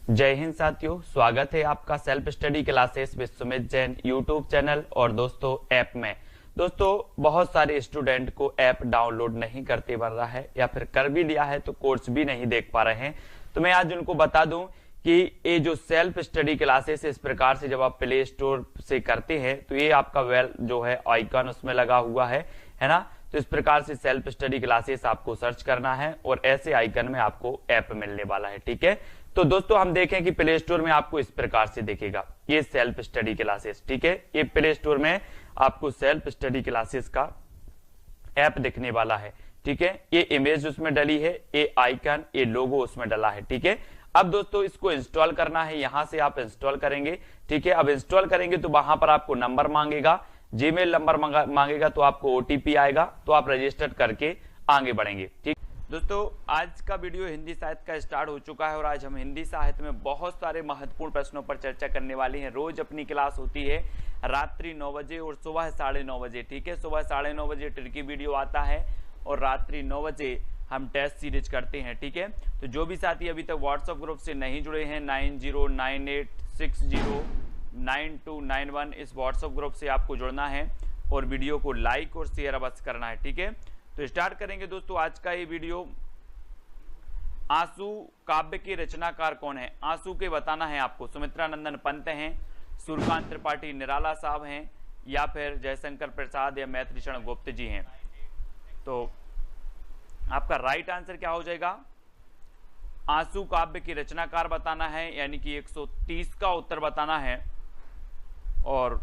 जय हिंद साथियों, स्वागत है आपका self study classes with Sumit Jain YouTube channel और दोस्तों ऐप में। दोस्तों बहुत सारे स्टूडेंट को ऐप डाउनलोड नहीं करते बन रहा है या फिर कर भी लिया है तो कोर्स भी नहीं देख पा रहे हैं। तो मैं आज उनको बता दूं कि ये जो सेल्फ स्टडी क्लासेस इस प्रकार से जब आप प्ले स्टोर से करते हैं तो ये आपका वेल जो है आइकन उसमें लगा हुआ है ना। तो इस प्रकार से सेल्फ स्टडी क्लासेस आपको सर्च करना है और ऐसे आइकन में आपको ऐप मिलने वाला है। ठीक है, तो दोस्तों हम देखें कि प्ले स्टोर में आपको इस प्रकार से दिखेगा ये सेल्फ स्टडी क्लासेस। ठीक है, ये प्ले स्टोर में आपको सेल्फ स्टडी क्लासेस का ऐप दिखने वाला है। ठीक है, ये इमेज उसमें डली है, ये आइकन, ये लोगो उसमें डला है। ठीक है, अब दोस्तों इसको इंस्टॉल करना है, यहां से आप इंस्टॉल करेंगे। ठीक है, अब इंस्टॉल करेंगे तो वहां पर आपको नंबर मांगेगा, जीमेल नंबर मांगेगा, तो आपको ओटीपी आएगा, तो आप रजिस्टर करके आगे बढ़ेंगे। ठीक दोस्तों, आज का वीडियो हिंदी साहित्य का स्टार्ट हो चुका है और आज हम हिंदी साहित्य में बहुत सारे महत्वपूर्ण प्रश्नों पर चर्चा करने वाले हैं। रोज अपनी क्लास होती है रात्रि 9 बजे और सुबह 9:30 बजे। ठीक है, सुबह 9:30 बजे ट्रिकी वीडियो आता है और रात्रि 9 बजे हम टेस्ट सीरीज करते हैं। ठीक है, तो जो भी साथी अभी तक व्हाट्सएप ग्रुप से नहीं जुड़े हैं 9098609291 इस व्हाट्सएप ग्रुप से आपको जुड़ना है और वीडियो को लाइक और शेयर अवश्य करना है। ठीक है, तो स्टार्ट करेंगे दोस्तों आज का ये वीडियो। आंसू काव्य के रचनाकार कौन है? आंसू के बताना है आपको। सुमित्रा नंदन पंत हैं, सूर्यकांत त्रिपाठी निराला साहब हैं, या फिर जयशंकर प्रसाद या मैत्रीशरण गुप्त जी हैं। तो आपका राइट आंसर क्या हो जाएगा? आंसू काव्य की रचनाकार बताना है, यानी कि 130 का उत्तर बताना है। और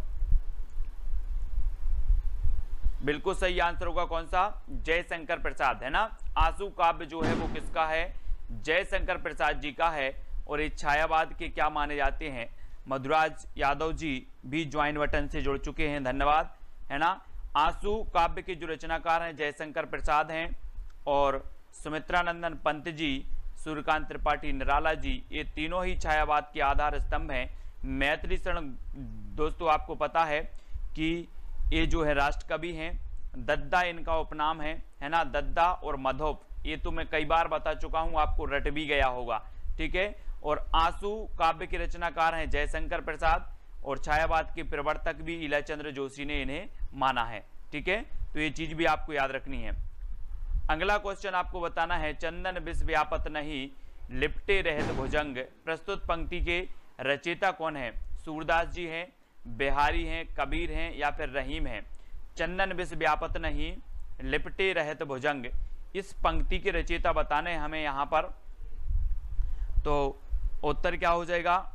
बिल्कुल सही आंसर होगा कौन सा? जयशंकर प्रसाद, है ना। आंसू काव्य जो है वो किसका है? जयशंकर प्रसाद जी का है। और ये छायावाद के क्या माने जाते हैं? मधुराज यादव जी भी ज्वाइन बटन से जुड़ चुके हैं, धन्यवाद, है ना। आंसू काव्य के जो रचनाकार हैं जयशंकर प्रसाद हैं और सुमित्रा नंदन पंत जी, सूर्यकांत त्रिपाठी निराला जी, ये तीनों ही छायावाद के आधार स्तंभ हैं। मैत्रीशरण दोस्तों आपको पता है कि ये जो है राष्ट्र कवि हैं, दद्दा इनका उपनाम है ना। दद्दा और मधोप ये तो मैं कई बार बता चुका हूं, आपको रट भी गया होगा। ठीक है, और आंसू काव्य के रचनाकार हैं जयशंकर प्रसाद और छायावाद के प्रवर्तक भी इलाचंद्र जोशी ने इन्हें माना है। ठीक है, तो ये चीज भी आपको याद रखनी है। अगला क्वेश्चन आपको बताना है, चंदन विष व्यापत नहीं लिपटे रहत भुजंग प्रस्तुत पंक्ति के रचयिता कौन है? सूरदास जी हैं, बिहारी हैं, कबीर हैं या फिर रहीम हैं। चंदन विष व्यापत नहीं लिपटे रहत भुजंग, इस पंक्ति के रचयिता बताने हमें यहां पर। तो उत्तर क्या हो जाएगा?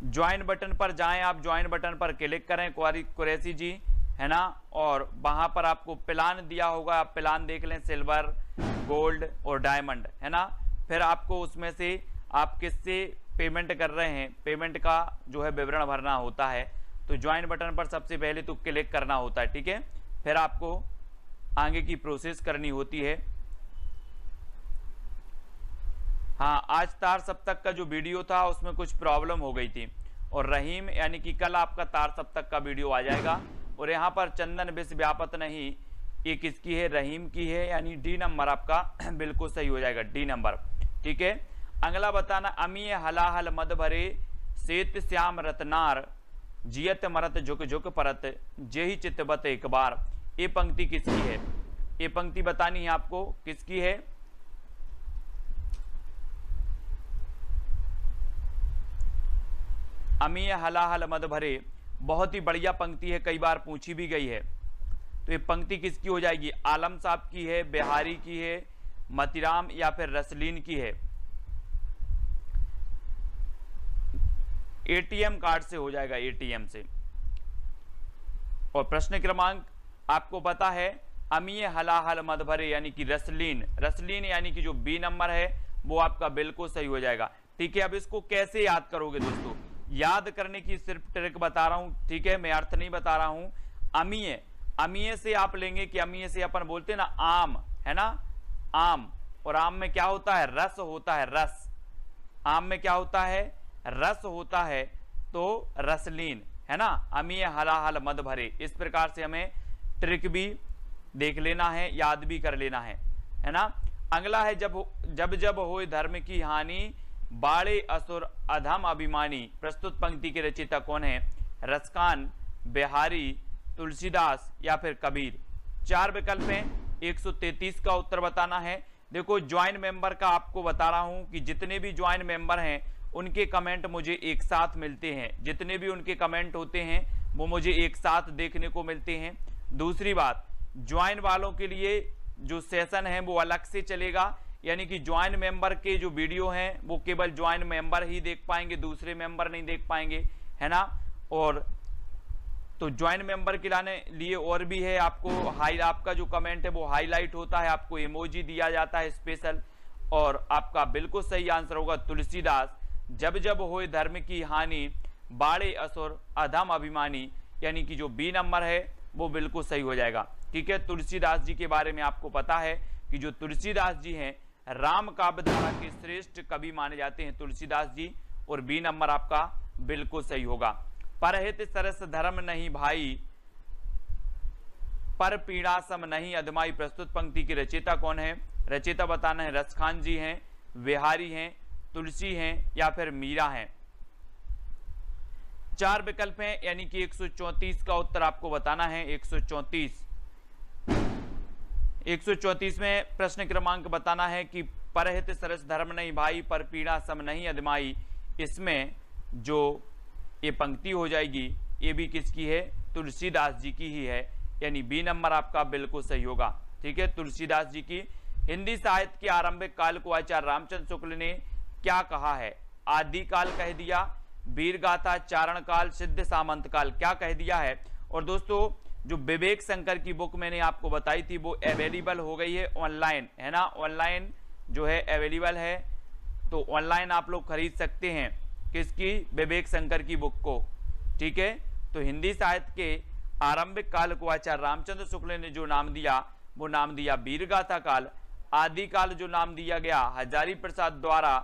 ज्वाइन बटन पर जाएं, आप ज्वाइन बटन पर क्लिक करें कुरैशी जी, है ना। और वहां पर आपको प्लान दिया होगा, आप प्लान देख लें, सिल्वर, गोल्ड और डायमंड, है ना। फिर आपको उसमें से आप किससे पेमेंट कर रहे हैं, पेमेंट का जो है विवरण भरना होता है। तो ज्वाइन बटन पर सबसे पहले तो क्लिक करना होता है। ठीक है, फिर आपको आगे की प्रोसेस करनी होती है। हाँ, आज तार सप्तक का जो वीडियो था उसमें कुछ प्रॉब्लम हो गई थी और रहीम यानी कि कल आपका तार सप्तक का वीडियो आ जाएगा। और यहाँ पर चंदन विष व्यापत नहीं, ये किसकी है? रहीम की है, यानी डी नंबर आपका बिल्कुल सही हो जाएगा, डी नंबर। ठीक है, अगला बताना, अमीय हलाहल मद भरे सेत श्याम रतनार जियत मरत झुक झुक परत जेहि चितबत एक बार, ये पंक्ति किसकी है? ये पंक्ति बतानी है आपको, किसकी है? अमीय हलाहल मद भरे, बहुत ही बढ़िया पंक्ति है, कई बार पूछी भी गई है। तो ये पंक्ति किसकी हो जाएगी? आलम साहब की है, बिहारी की है, मतीराम या फिर रसलीन की है? एटीएम कार्ड से हो जाएगा, एटीएम से। और प्रश्न क्रमांक आपको पता है, अमीय हलाहल मद भरे यानी कि रसलीन, रसलीन यानी कि जो बी नंबर है वो आपका बिल्कुल सही हो जाएगा। ठीक है, अब इसको कैसे याद करोगे दोस्तों? याद करने की सिर्फ ट्रिक बता रहा हूं, ठीक है, मैं अर्थ नहीं बता रहा हूं। अमीय, अमीय से आप लेंगे कि अमीय से अपन बोलते हैं ना आम, है ना, आम। और आम में क्या होता है? रस होता है, रस। आम में क्या होता है? रस होता है, तो रसलीन, है ना। अमीय हलाहल मद भरे, इस प्रकार से हमें ट्रिक भी देख लेना है, याद भी कर लेना है ना। अगला है, जब जब होए धर्म की हानि बाड़े असुर अधम अभिमानी प्रस्तुत पंक्ति के रचयिता कौन है? रसखान, बिहारी, तुलसीदास या फिर कबीर। 4 विकल्प हैं, 133 का उत्तर बताना है। देखो ज्वाइन मेंबर का आपको बता रहा हूं कि जितने भी ज्वाइन मेंबर हैं उनके कमेंट मुझे एक साथ मिलते हैं, जितने भी उनके कमेंट होते हैं वो मुझे एक साथ देखने को मिलते हैं। दूसरी बात, ज्वाइन वालों के लिए जो सेशन है वो अलग से चलेगा, यानी कि ज्वाइन मेंबर के जो वीडियो हैं वो केवल ज्वाइन मेंबर ही देख पाएंगे, दूसरे मेंबर नहीं देख पाएंगे, है ना। और तो ज्वाइन मेंबर के लिए और भी है, आपको आपका जो कमेंट है वो हाईलाइट होता है, आपको इमोजी दिया जाता है स्पेशल। और आपका बिल्कुल सही आंसर होगा तुलसीदास, जब जब होए धर्म की हानि बाड़े असुर अधम अभिमानी, यानी कि जो बी नंबर है वो बिल्कुल सही हो जाएगा। ठीक है, तुलसीदास जी के बारे में आपको पता है कि जो तुलसीदास जी हैं राम काव्य धारा के श्रेष्ठ कवि माने जाते हैं तुलसीदास जी, और बी नंबर आपका बिल्कुल सही होगा। परहित सरस धर्म नहीं भाई, पर पीड़ा सम नहीं अधमाई प्रस्तुत पंक्ति के रचयिता कौन है? रचयिता बताना है, रसखान जी हैं, बिहारी हैं, तुलसी हैं या फिर मीरा हैं। 4 विकल्प हैं, यानी कि 134 का उत्तर आपको बताना है। 134 में प्रश्न क्रमांक बताना है कि परहित सरस धर्म नहीं भाई, पर पीड़ा सम नहीं अधमाई। इसमें जो ये पंक्ति हो जाएगी ये भी किसकी है? तुलसीदास जी की ही है, यानी बी नंबर आपका बिल्कुल सही होगा। ठीक है, तुलसीदास जी की। हिंदी साहित्य के आरंभिक काल को आचार्य रामचंद्र शुक्ल ने क्या कहा है? आदि काल कह दिया, वीर गाथा, चारण काल, सिद्ध सामंत काल, क्या कह दिया है? और दोस्तों जो विवेक शंकर की बुक मैंने आपको बताई थी वो अवेलेबल हो गई है ऑनलाइन, है ना। ऑनलाइन जो है अवेलेबल है, तो ऑनलाइन आप लोग खरीद सकते हैं किसकी? विवेक शंकर की बुक को। ठीक है, तो हिंदी साहित्य के आरंभिक काल को आचार्य रामचंद्र शुक्ल ने जो नाम दिया वो नाम दिया वीरगाथा काल। आदि काल जो नाम दिया गया हजारी प्रसाद द्वारा,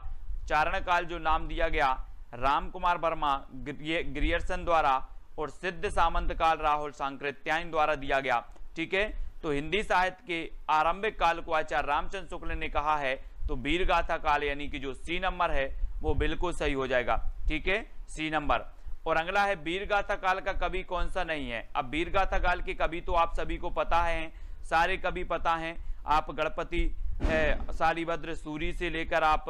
चारण काल जो नाम दिया गया राम कुमार वर्मा ग्रियर्सन द्वारा, और सिद्ध सामंत काल राहुल सांकृत्यायन द्वारा दिया गया। ठीक है, तो हिंदी साहित्य के आरंभिक काल को आचार्य रामचंद्र शुक्ल ने कहा है, तो वीरगाथा काल यानी कि जो सी नंबर है वो बिल्कुल सही हो जाएगा। ठीक है, सी नंबर। और अगला है वीरगाथा काल का कवि कौन सा नहीं है? अब वीरगाथा काल के कवि तो आप सभी को पता है, सारे कवि पता हैं। आप गणपति शालिभद्र सूरी से लेकर आप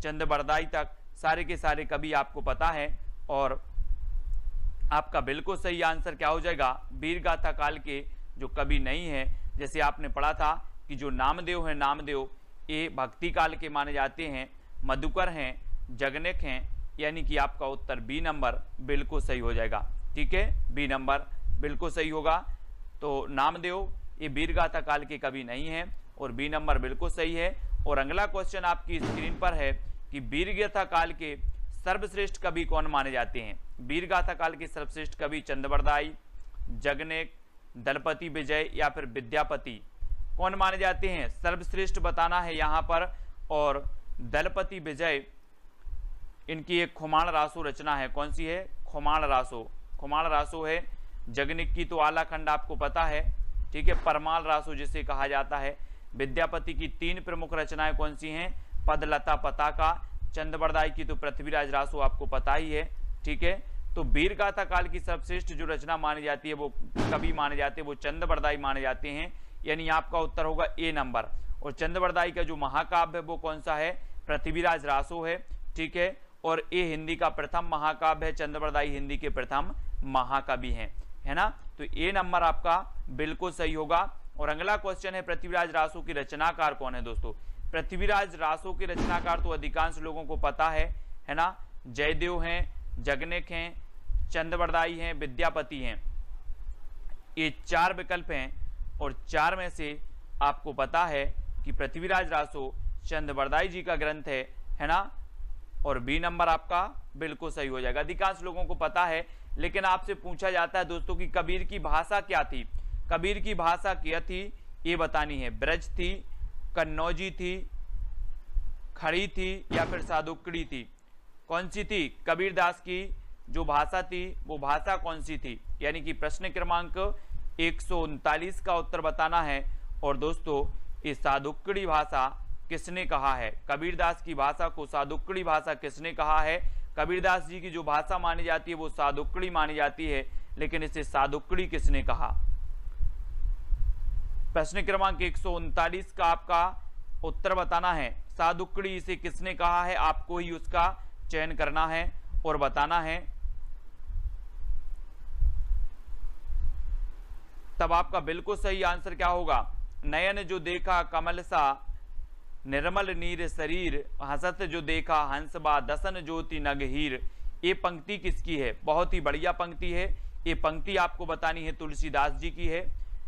चंद बरदाई तक सारे के सारे कवि आपको पता है। और आपका बिल्कुल सही आंसर क्या हो जाएगा? वीरगाथा काल के जो कवि नहीं है, जैसे आपने पढ़ा था कि जो नामदेव है, नामदेव ये भक्ति काल के माने जाते हैं, मधुकर हैं, जगनेक हैं, यानी कि आपका उत्तर बी नंबर बिल्कुल सही हो जाएगा। ठीक है, बी नंबर बिल्कुल सही होगा। तो नामदेव ये वीरगाथा काल के कवि नहीं है और बी नंबर बिल्कुल सही है। और अगला क्वेश्चन आपकी स्क्रीन पर है कि वीरगाथा काल के सर्वश्रेष्ठ कवि कौन माने जाते हैं? वीरगाथा काल के सर्वश्रेष्ठ कवि चंद्रबरदाई, जगनेक, दलपति विजय या फिर विद्यापति, कौन माने जाते हैं? सर्वश्रेष्ठ बताना है यहाँ पर। और दलपति विजय, इनकी एक खुमाण रासो रचना है, कौन सी है? खुमाण रासो, खुमाण रासो है। जगनेक की तो आला खंड आपको पता है, ठीक है, परमाल रासो जिसे कहा जाता है। विद्यापति की 3 प्रमुख रचनाएं कौन सी हैं? पदलता पताका। चंद्रबरदाई की तो पृथ्वीराज रासो आपको पता ही है। ठीक है, तो वीरगाथा काल की सर्वश्रेष्ठ जो रचना मानी जाती है, वो कवि माने जाते हैं, वो चंद्रबरदाई माने जाते हैं, यानी आपका उत्तर होगा ए नंबर। और चंद्रबरदाई का जो महाकाव्य है वो कौन सा है? पृथ्वीराज रासो है। ठीक है, और ये हिंदी का प्रथम महाकाव्य है, चंद्रबरदाई हिंदी के प्रथम महाकवि हैं, है ना। तो ए नंबर आपका बिल्कुल सही होगा। और अगला क्वेश्चन है पृथ्वीराज रासो की रचनाकार कौन है? दोस्तों पृथ्वीराज रासो के रचनाकार तो अधिकांश लोगों को पता है ना। जयदेव हैं, जगनेक हैं, चंद्रबरदाई हैं, विद्यापति हैं। ये 4 विकल्प हैं और 4 में से आपको पता है कि पृथ्वीराज रासो चंद्रबरदाई जी का ग्रंथ है ना। और बी नंबर आपका बिल्कुल सही हो जाएगा। अधिकांश लोगों को पता है, लेकिन आपसे पूछा जाता है दोस्तों कि कबीर की भाषा क्या थी? कबीर की भाषा क्या थी ये बतानी है। ब्रज थी, कन्नौजी थी, खड़ी थी या फिर सादुकड़ी थी? कौन सी थी? कबीरदास की जो भाषा थी वो भाषा कौन सी थी? यानी कि प्रश्न क्रमांक 139 का उत्तर बताना है। और दोस्तों इस सादुकड़ी भाषा किसने कहा है? कबीरदास की भाषा को सादुक्कड़ी भाषा किसने कहा है? कबीरदास जी की जो भाषा मानी जाती है वो सादुक्कड़ी मानी जाती है, लेकिन इसे सादुक्कड़ी किसने कहा? प्रश्न क्रमांक 139 का आपका उत्तर बताना है। सादुक्कड़ी इसे किसने कहा है, आपको ही उसका चयन करना है और बताना है। तब आपका बिल्कुल सही आंसर क्या होगा? नयन जो देखा कमल सा निर्मल नीर शरीर, हसत जो देखा हंसबा दसन ज्योति नगहीर। ये पंक्ति किसकी है? बहुत ही बढ़िया पंक्ति है। ये पंक्ति आपको बतानी है तुलसीदास जी की है,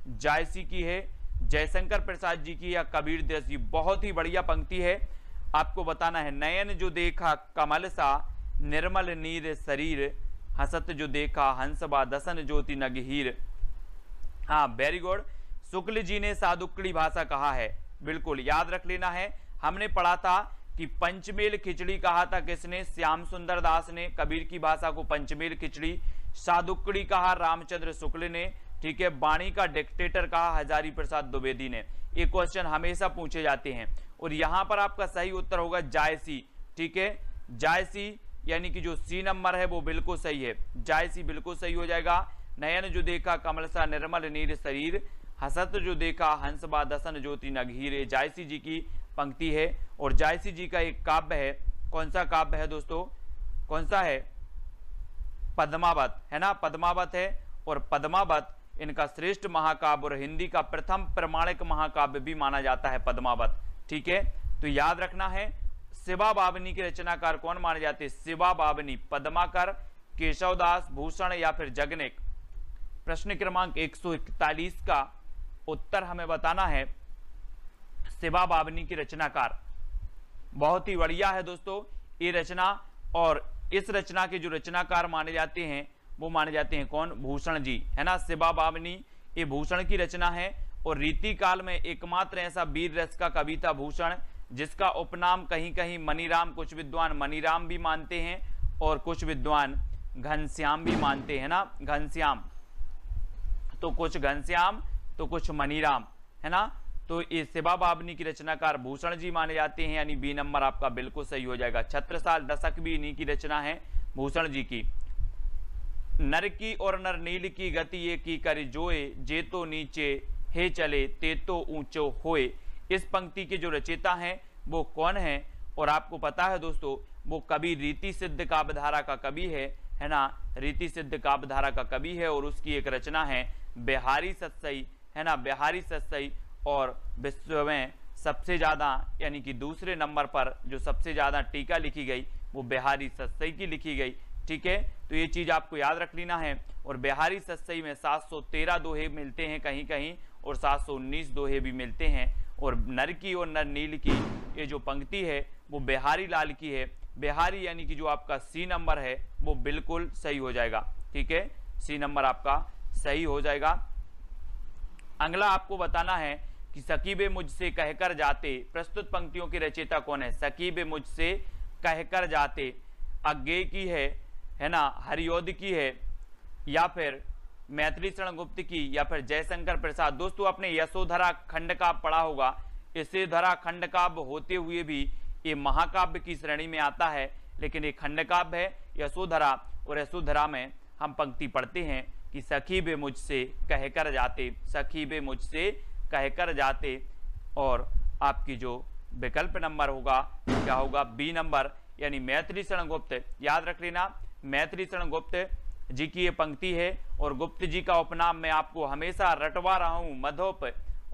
जायसी की है, जयशंकर प्रसाद जी की या कबीरदास जी। बहुत ही बढ़िया पंक्ति है, आपको बताना है। नयन जो देखा कमल सा निर्मल नीर शरीर, हसत जो देखा हंसबा दसन ज्योति नगहीर। हाँ, वेरी गुड। शुक्ल जी ने सादुक्कड़ी भाषा कहा है, बिल्कुल याद रख लेना है। हमने पढ़ा था कि पंचमेल खिचड़ी कहा था किसने? श्याम सुंदर दास ने। कबीर की भाषा को पंचमेल खिचड़ी। सादुक्कड़ी कहा रामचंद्र शुक्ल ने, ठीक है। बाणी का डिक्टेटर कहा हजारी प्रसाद द्विवेदी ने। ये क्वेश्चन हमेशा पूछे जाते हैं और यहां पर आपका सही उत्तर होगा जायसी, ठीक है। जायसी यानी कि जो सी नंबर है वो बिल्कुल सही है, जायसी बिल्कुल सही हो जाएगा। नयन जो देखा कमल सा निर्मल नीर शरीर, हसत जो देखा हंसबा दसन ज्योति नगहीर, जायसी जी की पंक्ति है। और जायसी जी का एक काव्य है, कौन सा काव्य है दोस्तों? कौन सा है? पद्मावत, है ना, पद्मावत है। और पद्मावत इनका श्रेष्ठ महाकाव्य और हिंदी का प्रथम प्रमाणिक महाकाव्य भी माना जाता है पद्मावत, ठीक है। तो याद रखना है। शिवा बावनी के रचनाकार कौन माने जाते हैं? शिवा बावनी, पद्माकर, केशवदास, भूषण या फिर जगनेक। प्रश्न क्रमांक 141 का उत्तर हमें बताना है। शिवा बावनी की रचनाकार, बहुत ही बढ़िया है दोस्तों ये रचना। और इस रचना के जो रचनाकार माने जाते हैं वो माने जाते हैं कौन? भूषण जी, है ना। शिवा बावनी ये भूषण की रचना है। और रीति काल में एकमात्र ऐसा वीर रस का कवि था भूषण, जिसका उपनाम कहीं कहीं मनीराम, कुछ विद्वान मनीराम भी मानते हैं और कुछ विद्वान घनश्याम भी मानते हैं ना। घनश्याम, तो कुछ घनश्याम तो कुछ मनीराम, है ना। तो ये शिवा बावनी की रचनाकार भूषण जी माने जाते हैं, यानी बी नंबर आपका बिल्कुल सही हो जाएगा। छत्रसाल दशक भी इन्हीं की रचना है, भूषण जी की। नर की और नर नील की गति ये की कर जोए, जे तो नीचे हे चले ते तो ऊंचो होए। इस पंक्ति के जो रचयिता हैं वो कौन है? और आपको पता है दोस्तों, वो कवि रीति सिद्ध काव्यधारा का कवि है ना। रीति सिद्ध काव्यधारा का कवि है और उसकी एक रचना है बिहारी सतसई, है ना, बिहारी सतसई। और विश्व में सबसे ज्यादा यानी कि दूसरे नंबर पर जो सबसे ज्यादा टीका लिखी गई वो बिहारी सतसई की लिखी गई, ठीक है। तो ये चीज आपको याद रख लेना है। और बिहारी सतसई में 713 दोहे मिलते हैं कहीं कहीं और 719 दोहे भी मिलते हैं। और नर की और नर नील की ये जो पंक्ति है वो बिहारी लाल की है। बिहारी यानी कि जो आपका सी नंबर है वो बिल्कुल सही हो जाएगा, ठीक है। सी नंबर आपका सही हो जाएगा। अगला आपको बताना है कि सकीबे मुझसे कहकर जाते, प्रस्तुत पंक्तियों के रचयिता कौन है? सकीबे मुझसे कहकर जाते अज्ञेय की है ना, हरियोध की है या फिर मैथिली शरण गुप्त की या फिर जयशंकर प्रसाद। दोस्तों आपने यशोधरा खंड काव्य पढ़ा होगा। यशोधरा खंड काव्य होते हुए भी ये महाकाव्य की श्रेणी में आता है, लेकिन ये खंड काव्य है यशोधरा। और यशोधरा में हम पंक्ति पढ़ते हैं कि सखी बे मुझसे कहकर जाते, सखी बे मुझसे कहकर जाते। और आपकी जो विकल्प नंबर होगा क्या होगा? बी नंबर, यानी मैथिली शरण गुप्त। याद रख लेना, मैथिली शरण गुप्त जी की ये पंक्ति है। और गुप्त जी का उपनाम मैं आपको हमेशा रटवा रहा हूं, मधोप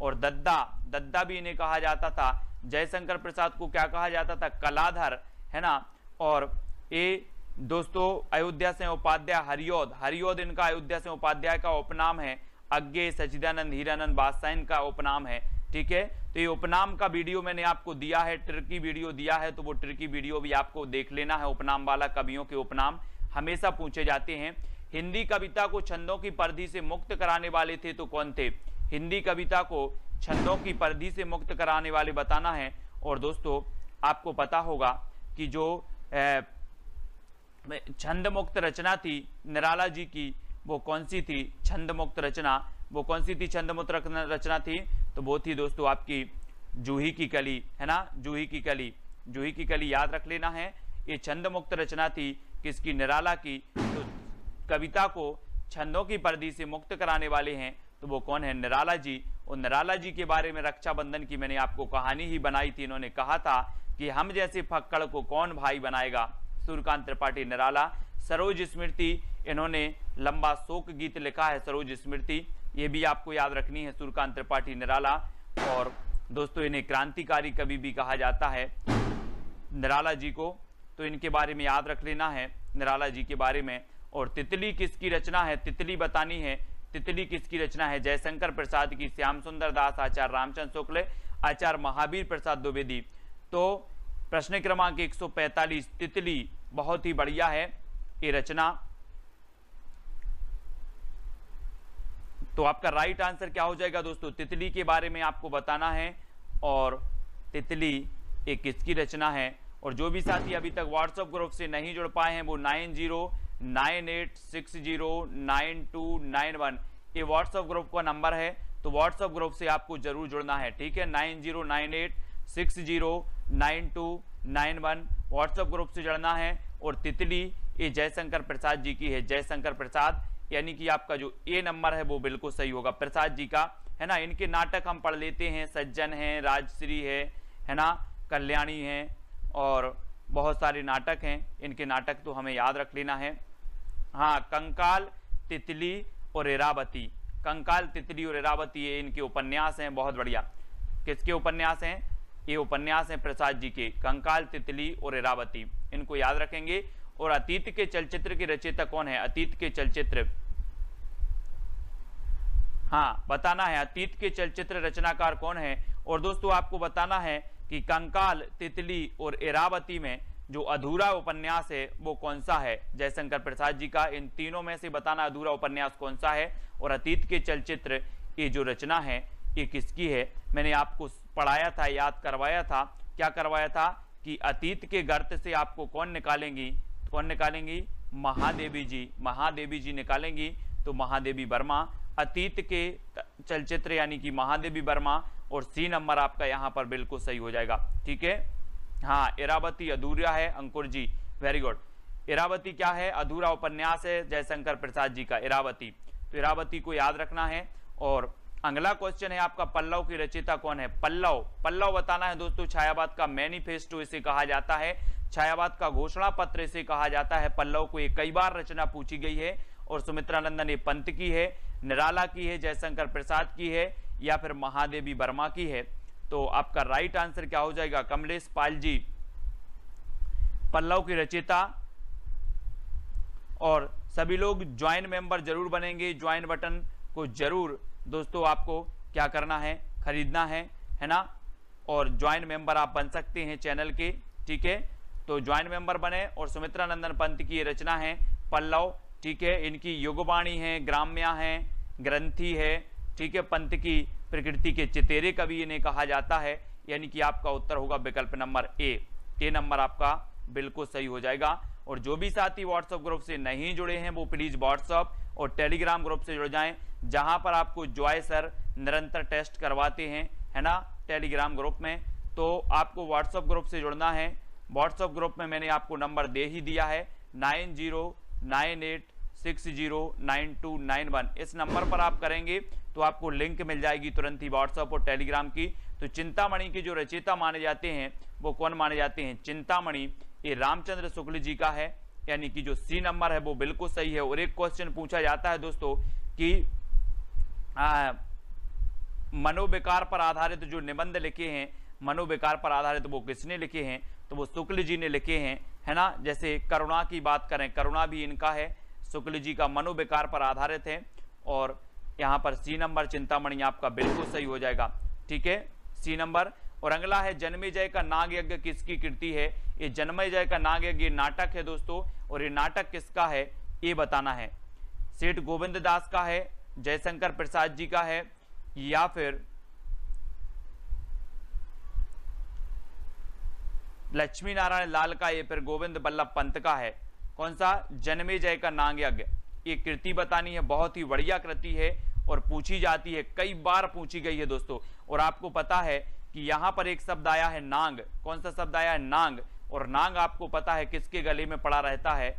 और दद्दा, दद्दा भी इन्हें कहा जाता था। जयशंकर प्रसाद को क्या कहा जाता था? कलाधर, है ना। और ये दोस्तों अयोध्या से उपाध्याय हरियोध, हरियोध इनका अयोध्या से उपाध्याय का उपनाम है। अज्ञेय, सच्चिदानंद, हीरानंद बादशाह इनका उपनाम है, ठीक है। तो ये उपनाम का वीडियो मैंने आपको दिया है, ट्रिकी वीडियो दिया है, तो वो ट्रिकी वीडियो भी आपको देख लेना है। उपनाम वाला, कवियों के उपनाम हमेशा पूछे जाते हैं। हिंदी कविता को छंदों की परिधि से मुक्त कराने वाले थे तो कौन थे? हिंदी कविता को छंदों की परिधि से मुक्त कराने वाले बताना है। और दोस्तों आपको पता होगा कि जो छंद मुक्त रचना थी निराला जी की, वो कौन सी थी? छंद मुक्त रचना वो कौन सी थी? छंद मुक्त रचना थी तो वो थी दोस्तों आपकी जूही की कली, है ना, जूही की कली, जूही की कली याद रख लेना है। ये छंद मुक्त रचना थी किसकी, निराला की। तो कविता को छंदों की परिधि से मुक्त कराने वाले हैं तो वो कौन है, निराला जी। और निराला जी के बारे में रक्षाबंधन की मैंने आपको कहानी ही बनाई थी। इन्होंने कहा था कि हम जैसे फक्कड़ को कौन भाई बनाएगा, सूर्यकांत त्रिपाठी निराला। सरोज स्मृति, इन्होंने लंबा शोक गीत लिखा है, सरोज स्मृति, ये भी आपको याद रखनी है, सूर्यकांत त्रिपाठी निराला। और दोस्तों इन्हें क्रांतिकारी कवि भी कहा जाता है निराला जी को, तो इनके बारे में याद रख लेना है निराला जी के बारे में। और तितली किसकी रचना है, तितली बतानी है, तितली किसकी रचना है, जयशंकर प्रसाद की, श्याम सुंदर दास, आचार्य रामचंद्र शुक्ल, आचार्य महावीर प्रसाद द्विवेदी। तो प्रश्न क्रमांक 145, तितली, बहुत ही बढ़िया है ये रचना। तो आपका राइट आंसर क्या हो जाएगा दोस्तों, तितली के बारे में आपको बताना है। और तितली एक किसकी रचना है। और जो भी साथी अभी तक व्हाट्सएप ग्रुप से नहीं जुड़ पाए हैं वो 9098609291 ये व्हाट्सएप ग्रुप का नंबर है। तो व्हाट्सएप ग्रुप से आपको जरूर जुड़ना है, ठीक है, 9098609291 व्हाट्सएप ग्रुप से जुड़ना है। और तितली ये जयशंकर प्रसाद जी की है, जयशंकर प्रसाद, यानी कि आपका जो ए नंबर है वो बिल्कुल सही होगा, प्रसाद जी का, है ना। इनके नाटक हम पढ़ लेते हैं, सज्जन है, राजश्री है ना, कल्याणी है, और बहुत सारे नाटक हैं इनके, नाटक तो हमें याद रख लेना है। हाँ, कंकाल, तितली और इरावती, कंकाल, तितली और इरावती ये इनके उपन्यास हैं, बहुत बढ़िया। किसके उपन्यास हैं, ये उपन्यास हैं प्रसाद जी के, कंकाल, तितली और इरावती, इनको याद रखेंगे। और अतीत के चलचित्र के रचयिता कौन है, अतीत के चलचित्र, हाँ बताना है, अतीत के चलचित्र रचनाकार कौन है। और दोस्तों आपको बताना है कि कंकाल, तितली और इरावती में जो अधूरा उपन्यास है वो कौन सा है, जयशंकर प्रसाद जी का। इन तीनों में से बताना अधूरा उपन्यास कौन सा है। और अतीत के चलचित्र ये जो रचना है ये किसकी है, मैंने आपको पढ़ाया था, याद करवाया था, क्या करवाया था कि अतीत के गर्त से आपको कौन निकालेंगी, कौन निकालेंगी, महादेवी जी, महादेवी जी निकालेंगी। तो महादेवी वर्मा, अतीत के चलचित्र यानी कि महादेवी वर्मा। और सी नंबर आपका यहाँ पर बिल्कुल सही हो जाएगा, ठीक है। हाँ, इरावती अधूरा है, अंकुर जी, वेरी गुड। इरावती क्या है, अधूरा उपन्यास है जयशंकर प्रसाद जी का, इरावती। तो इरावती को याद रखना है। और अगला क्वेश्चन है आपका, पल्लव की रचयिता कौन है, पल्लव, पल्लव बताना है दोस्तों। छायावाद का मैनिफेस्टो इसे कहा जाता है, छायावाद का घोषणा पत्र इसे कहा जाता है। पल्लव को एक कई बार रचना पूछी गई है। और सुमित्रानंदन ये पंत की है, निराला की है, जयशंकर प्रसाद की है, या फिर महादेवी वर्मा की है। तो आपका राइट आंसर क्या हो जाएगा, कमलेश पाल जी, पल्लव की रचयिता। और सभी लोग ज्वाइन मेंबर जरूर बनेंगे, ज्वाइन बटन को जरूर दोस्तों आपको क्या करना है, खरीदना है ना। और ज्वाइन मेंबर आप बन सकते हैं चैनल के, ठीक है। तो ज्वाइन मेंबर बने। और सुमित्रानंदन पंत की रचना है पल्लव, ठीक है। इनकी युगवाणी है, ग्राम्या है, ग्रंथि है, ठीक है। पंत की प्रकृति के चितेरे कवि इन्हें कहा जाता है, यानी कि आपका उत्तर होगा विकल्प नंबर ए नंबर आपका बिल्कुल सही हो जाएगा। और जो भी साथी व्हाट्सएप ग्रुप से नहीं जुड़े हैं वो प्लीज व्हाट्सएप और टेलीग्राम ग्रुप से जुड़ जाएं, जहां पर आपको जॉय सर निरंतर टेस्ट करवाते हैं, है ना, टेलीग्राम ग्रुप में। तो आपको व्हाट्सएप ग्रुप से जुड़ना है। व्हाट्सएप ग्रुप में मैंने आपको नंबर दे ही दिया है, 9098609291। इस नंबर पर आप करेंगे तो आपको लिंक मिल जाएगी तुरंत ही व्हाट्सएप और टेलीग्राम की। तो चिंतामणि के जो रचयिता माने जाते हैं वो कौन माने जाते हैं, चिंतामणि ये रामचंद्र शुक्ल जी का है, यानी कि जो सी नंबर है वो बिल्कुल सही है। और एक क्वेश्चन पूछा जाता है दोस्तों कि मनोविकार पर आधारित जो निबंध लिखे हैं, मनोविकार पर आधारित वो किसने लिखे हैं, तो वो शुक्ल जी ने लिखे हैं, है ना। जैसे करुणा की बात करें, करुणा भी इनका है, शुक्ल जी का, मनोविकार पर आधारित है। और यहाँ पर सी नंबर चिंतामणि आपका बिल्कुल सही हो जाएगा, ठीक है, सी नंबर। और अगला है जन्मेजय का नाग यज्ञ किसकी कृति है, ये जन्मेजय का नाग यज्ञ नाटक है दोस्तों। और ये नाटक किसका है ये बताना है, सेठ गोविंद दास का है, जयशंकर प्रसाद जी का है, या फिर लक्ष्मी नारायण लाल का, ये फिर गोविंद बल्लभ पंत का है। कौन सा, जन्मेजय का नाग यज्ञ, ये कृति बतानी है, बहुत ही बढ़िया कृति है और पूछी जाती है, कई बार पूछी गई है दोस्तों। और आपको पता है कि यहां पर एक शब्द आया है नांग। कौन सा शब्द आया है? नांग। और नांग आपको पता है किसके गले में पड़ा रहता है?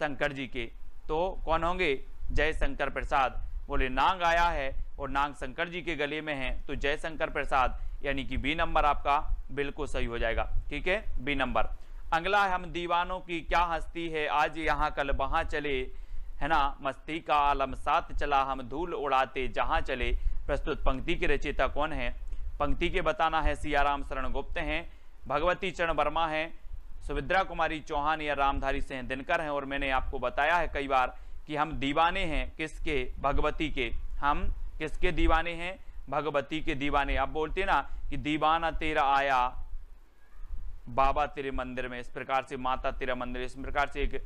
शंकर जी के। तो कौन होंगे? जयशंकर प्रसाद। बोले नांग आया है और नांग शंकर जी के गले में है, तो जयशंकर प्रसाद, यानी कि बी नंबर आपका बिल्कुल सही हो जाएगा। ठीक है, बी नंबर। अगला है, हम दीवानों की क्या हस्ती है, आज यहाँ कल वहां चले, है ना, मस्ती का आलम साथ चला, हम धूल उड़ाते जहां चले। प्रस्तुत पंक्ति के रचयिता कौन है? पंक्ति के बताना है। सियाराम शरण गुप्त हैं, भगवती चरण वर्मा हैं, सुभद्रा कुमारी चौहान या रामधारी सिंह दिनकर हैं। और मैंने आपको बताया है कई बार कि हम दीवाने हैं किसके? भगवती के। हम किसके दीवाने हैं? भगवती के दीवाने। आप बोलते ना कि दीवाना तेरा आया बाबा तेरे मंदिर में, इस प्रकार से माता तेरा मंदिर, इस प्रकार से एक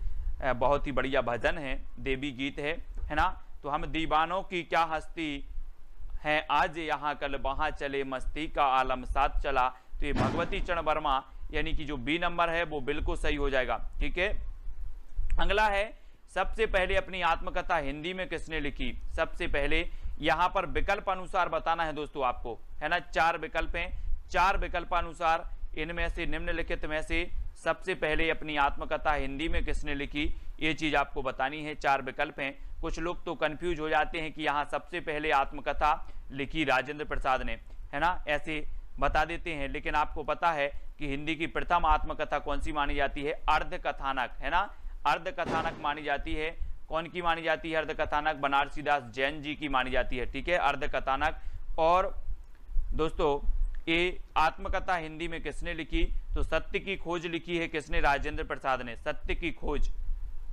बहुत ही बढ़िया भजन है, देवी गीत है ना। तो हम दीवानों की क्या हस्ती है, आज यहाँ कल वहां चले, मस्ती का आलम साथ चला। तो ये भगवती चरण वर्मा, यानी कि जो बी नंबर है वो बिल्कुल सही हो जाएगा। ठीक है, अगला है, सबसे पहले अपनी आत्मकथा हिंदी में किसने लिखी? सबसे पहले यहां पर विकल्प अनुसार बताना है दोस्तों आपको, है ना। 4 विकल्प हैं, 4 विकल्पानुसार इनमें से, निम्नलिखित में से सबसे पहले अपनी आत्मकथा हिंदी में किसने लिखी, ये चीज आपको बतानी है। 4 विकल्प हैं। कुछ लोग तो कंफ्यूज हो जाते हैं कि यहाँ सबसे पहले आत्मकथा लिखी राजेंद्र प्रसाद ने, है ना, ऐसे बता देते हैं। लेकिन आपको पता है कि हिंदी की प्रथम आत्मकथा कौन सी मानी जाती है? अर्ध कथानक, है ना, अर्ध कथानक मानी जाती है। कौन की मानी जाती है अर्ध कथानक? बनारसी दास जैन जी की मानी जाती है। ठीक है, अर्ध कथानक। और दोस्तों ये आत्मकथा हिंदी में किसने लिखी? तो सत्य की खोज लिखी है किसने? राजेंद्र प्रसाद ने। सत्य की खोज,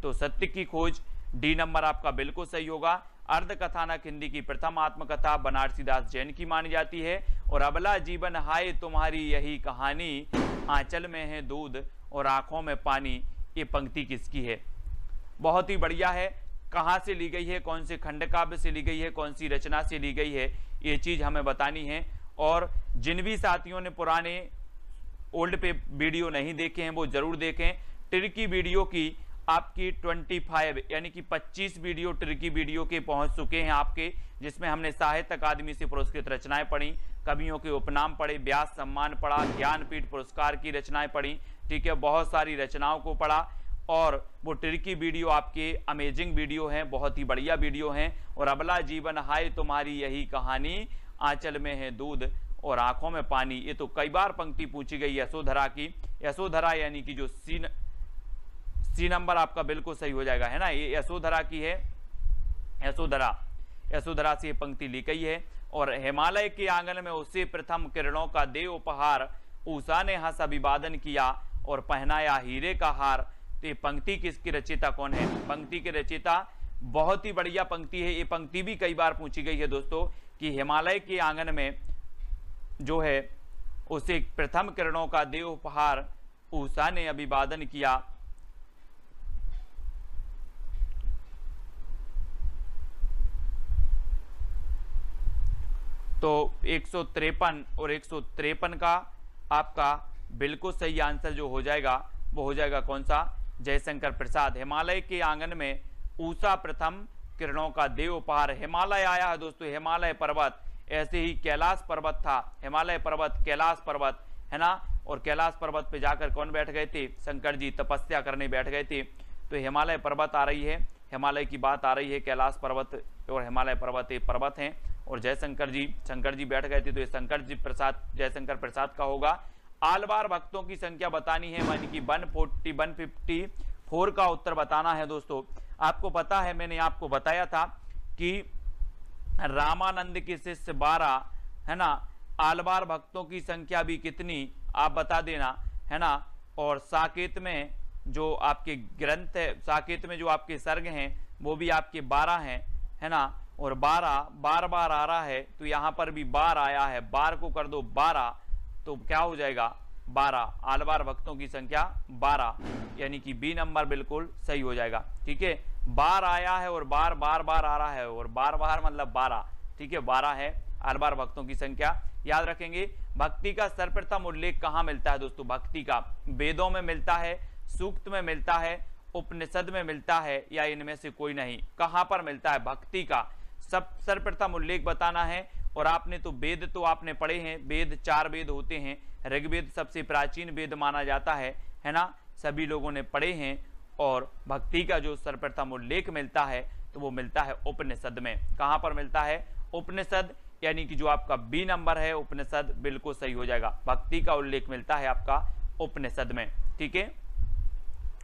तो सत्य की खोज डी नंबर आपका बिल्कुल सही होगा। अर्ध कथानक हिंदी की प्रथम आत्मकथा बनारसी दास जैन की मानी जाती है। और अबला जीवन हाय तुम्हारी यही कहानी, आंचल में है दूध और आंखों में पानी, ये पंक्ति किसकी है? बहुत ही बढ़िया है। कहां से ली गई है, कौन से खंड काव्य से ली गई है, कौन सी रचना से ली गई है, ये चीज हमें बतानी है। और जिन भी साथियों ने पुराने ओल्ड पे वीडियो नहीं देखे हैं वो जरूर देखें। ट्रिकी वीडियो की आपकी 25 यानी कि 25 वीडियो ट्रिकी वीडियो के पहुंच चुके हैं आपके, जिसमें हमने साहित्य अकादमी से पुरस्कृत रचनाएं पढ़ी, कवियों के उपनाम पढ़े, व्यास सम्मान पढ़ा, ज्ञानपीठ पुरस्कार की रचनाएं पढ़ी। ठीक है, बहुत सारी रचनाओं को पढ़ा। और वो ट्रिकी वीडियो आपके अमेजिंग वीडियो हैं, बहुत ही बढ़िया वीडियो हैं। और अबला जीवन हाय तुम्हारी यही कहानी, आंचल में है दूध और आंखों में पानी, ये तो कई बार पंक्ति पूछी गई यशोधरा की। यशोधरा यानी कि जो सी नंबर आपका बिल्कुल सही हो जाएगा, है ना, ये यशोधरा की है। यशोधरा से ये पंक्ति ली गई है। और हिमालय के आंगन में उसे प्रथम किरणों का दे उपहार, उषा ने हंस अभिवादन किया और पहनाया हीरे का हार। तो ये पंक्ति किसकी रचयिता कौन है? पंक्ति के रचयिता, बहुत ही बढ़िया पंक्ति है। ये पंक्ति भी कई बार पूछी गई है दोस्तों कि हिमालय के आंगन में जो है उसे प्रथम किरणों का दे उपहार, उषा ने अभिवादन किया। तो 153 और 153 का आपका बिल्कुल सही आंसर जो हो जाएगा वो हो जाएगा कौन सा? जयशंकर प्रसाद। हिमालय के आंगन में उषा प्रथम किरणों का देव उपहार। हिमालय आया है दोस्तों, हिमालय पर्वत, ऐसे ही कैलाश पर्वत था, हिमालय पर्वत, कैलाश पर्वत, है ना। और कैलाश पर्वत पे जाकर कौन बैठ गए थे? शंकर जी तपस्या करने बैठ गए थे। तो हिमालय पर्वत आ रही है, हिमालय की बात आ रही है, कैलाश पर्वत और हिमालय पर्वत एक पर्वत हैं। और जयशंकर जी बैठ गए थे, तो ये शंकर जी प्रसाद, जयशंकर प्रसाद का होगा। आलवार भक्तों की संख्या बतानी है, यानी कि 154 का उत्तर बताना है दोस्तों। आपको पता है, मैंने आपको बताया था कि रामानंद के शिष्य 12, है ना। आलवार भक्तों की संख्या भी कितनी आप बता देना, है ना। और साकेत में जो आपके ग्रंथ है, साकेत में जो आपके सर्ग हैं वो भी आपके 12 हैं, है ना। और 12 बार आ रहा है, तो यहां पर भी 12 आया है, 12 को कर दो 12, तो क्या हो जाएगा? 12। आलवार भक्तों की संख्या 12, यानी कि बी नंबर बिल्कुल सही हो जाएगा। ठीक है, 12 आया है और बार आ रहा है, और बार मतलब 12। ठीक है, 12 है आलवार भक्तों की संख्या। याद रखेंगे, भक्ति का सर्वप्रथम उल्लेख कहां मिलता है दोस्तों? भक्ति का वेदों में मिलता है, सूक्त में मिलता है, उपनिषद में मिलता है, या इनमें से कोई नहीं? कहां पर मिलता है भक्ति का सर्वप्रथम उल्लेख बताना है? और आपने तो वेद तो आपने पढ़े हैं, वेद 4 वेद होते हैं, ऋग्वेद सबसे प्राचीन वेद माना जाता है ना, सभी लोगों ने पढ़े हैं। और भक्ति का जो सर्वप्रथम उल्लेख मिलता है तो वो मिलता है उपनिषद में। कहां पर मिलता है? उपनिषद, यानी कि जो आपका बी नंबर है उपनिषद बिल्कुल सही हो जाएगा। भक्ति का उल्लेख मिलता है आपका उपनिषद में, ठीक है,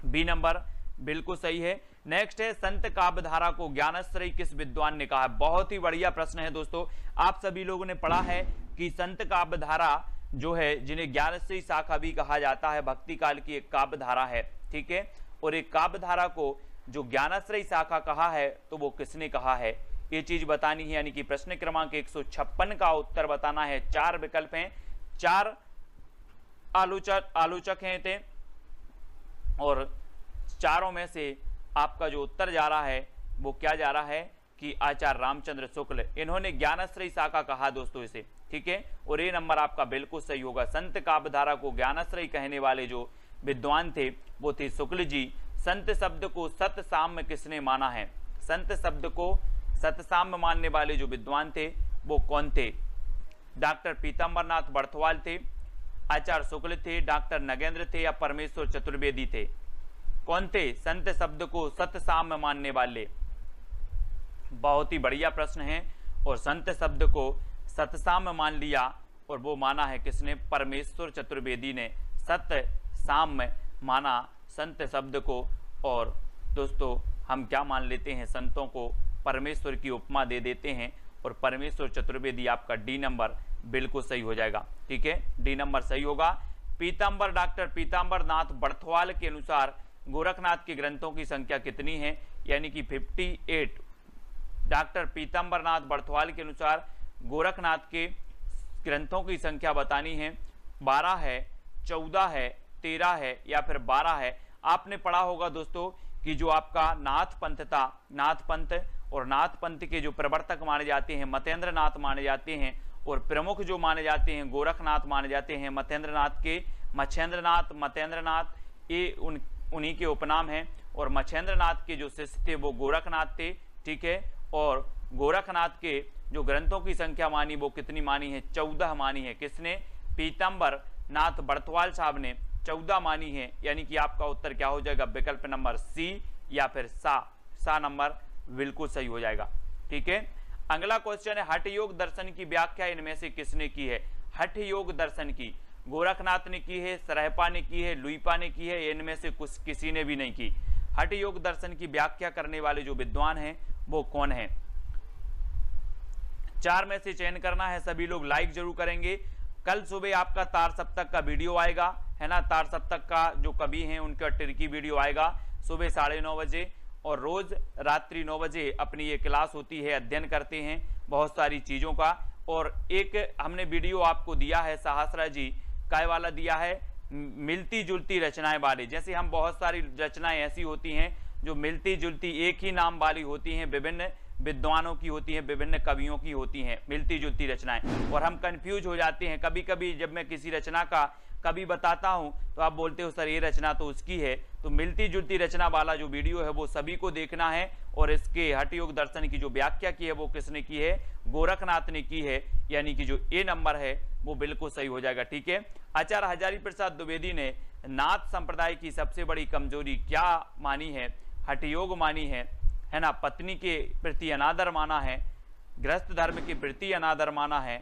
बी नंबर बिल्कुल सही है। नेक्स्ट है संत काव्यधारा को ज्ञानाश्रयी किस विद्वान ने कहा है? बहुत ही बढ़िया प्रश्न है दोस्तों। आप सभी लोगों ने पढ़ा है कि संत काव्यधारा जो है, जिन्हें ज्ञानाश्रयी शाखा भी कहा जाता है, भक्ति काल की एक काव्यधारा है, ठीक है। और एक काव्यधारा को जो ज्ञानाश्रयी शाखा कहा है तो वो किसने कहा है, ये चीज बतानी है। यानी कि प्रश्न क्रमांक 156 का उत्तर बताना है। 4 विकल्प हैं, 4 आलोचक हैं थे, और चारों में से आपका जो उत्तर जा रहा है वो क्या जा रहा है कि आचार्य रामचंद्र शुक्ल, इन्होंने ज्ञानाश्रयी शाखा कहा दोस्तों इसे, ठीक है। और ये नंबर आपका बिल्कुल सही होगा। संत काव्यधारा को ज्ञानाश्रयी कहने वाले जो विद्वान थे वो थे शुक्ल जी। संत शब्द को सतसाम्य किसने माना है? संत शब्द को सतसाम्य मानने वाले जो विद्वान थे वो कौन थे? डॉक्टर पीताम्बरनाथ बर्थवाल थे, आचार्य शुक्ल थे, डॉक्टर नगेंद्र थे, या परमेश्वर चतुर्वेदी थे? कौन थे संत शब्द को सतसाम्य मानने वाले? बहुत ही बढ़िया प्रश्न है। और संत शब्द को सतसाम्य मान लिया, और वो माना है किसने? परमेश्वर चतुर्वेदी ने सतसाम्य माना संत शब्द को। और दोस्तों हम क्या मान लेते हैं? संतों को परमेश्वर की उपमा दे देते हैं, और परमेश्वर चतुर्वेदी आपका डी नंबर बिल्कुल सही हो जाएगा, ठीक है, डी नंबर सही होगा। पीताम्बर, डॉक्टर पीताम्बरनाथ बर्थवाल के अनुसार गोरखनाथ के ग्रंथों की संख्या कितनी है? यानी कि 58। डॉक्टर पीताम्बरनाथ बर्थवाल के अनुसार गोरखनाथ के ग्रंथों की संख्या बतानी है। 12 है, 14 है, 13 है, या फिर 12 है। आपने पढ़ा होगा दोस्तों कि जो आपका नाथ पंथ था, नाथ पंथ, और नाथ पंथ के जो प्रवर्तक माने जाते हैं मतेंद्र नाथ माने जाते हैं, और प्रमुख जो माने जाते हैं गोरखनाथ माने जाते हैं मतेंद्र नाथ के। मच्छेंद्रनाथ, मतेंद्रनाथ, ये उन्हीं के उपनाम हैं। और मच्छेंद्रनाथ के जो शिष्य थे वो गोरखनाथ थे, ठीक है। और गोरखनाथ के जो ग्रंथों की संख्या मानी वो कितनी मानी है? 14 मानी है। किसने? पीताम्बर नाथ बर्थवाल साहब ने 14 मानी है। यानी कि आपका उत्तर क्या हो जाएगा? विकल्प नंबर सी या फिर सा नंबर बिल्कुल सही हो जाएगा, ठीक है। अगला क्वेश्चन है हठ योग दर्शन की व्याख्या इनमें से किसने की है? हठ योग दर्शन की गोरखनाथ ने की है, सरहपा ने की है, लुईपा ने की है, इनमें से कुछ किसी ने भी नहीं की। हठ योग दर्शन की व्याख्या करने वाले जो विद्वान हैं वो कौन है? 4 में से चयन करना है। सभी लोग लाइक जरूर करेंगे। कल सुबह आपका तार सप्तक का वीडियो आएगा, है ना, तार सप्तक का जो कवि हैं उनका टिरकी वीडियो आएगा सुबह 9:30 बजे, और रोज रात्रि 9 बजे अपनी ये क्लास होती है, अध्ययन करते हैं बहुत सारी चीजों का। और एक हमने वीडियो आपको दिया है, सहस्रा जी काय वाला दिया है, मिलती जुलती रचनाएं वाले। जैसे हम बहुत सारी रचनाएं ऐसी होती हैं जो मिलती जुलती एक ही नाम वाली होती हैं, विभिन्न विद्वानों की होती हैं, विभिन्न कवियों की होती हैं मिलती जुलती रचनाएं, और हम कंफ्यूज हो जाते हैं। कभी कभी जब मैं किसी रचना का कभी बताता हूं तो आप बोलते हो सर ये रचना तो उसकी है। तो मिलती जुलती रचना वाला जो वीडियो है वो सभी को देखना है। और इसके हठ योग दर्शन की जो व्याख्या की है वो किसने की है? गोरखनाथ ने की है। यानी कि जो ए नंबर है वो बिल्कुल सही हो जाएगा, ठीक है। आचार्य हजारी प्रसाद द्विवेदी ने नाथ संप्रदाय की सबसे बड़ी कमजोरी क्या मानी है? हठ योग मानी है ना, पत्नी के प्रति अनादर माना है, गृहस्थ धर्म के प्रति अनादर माना है,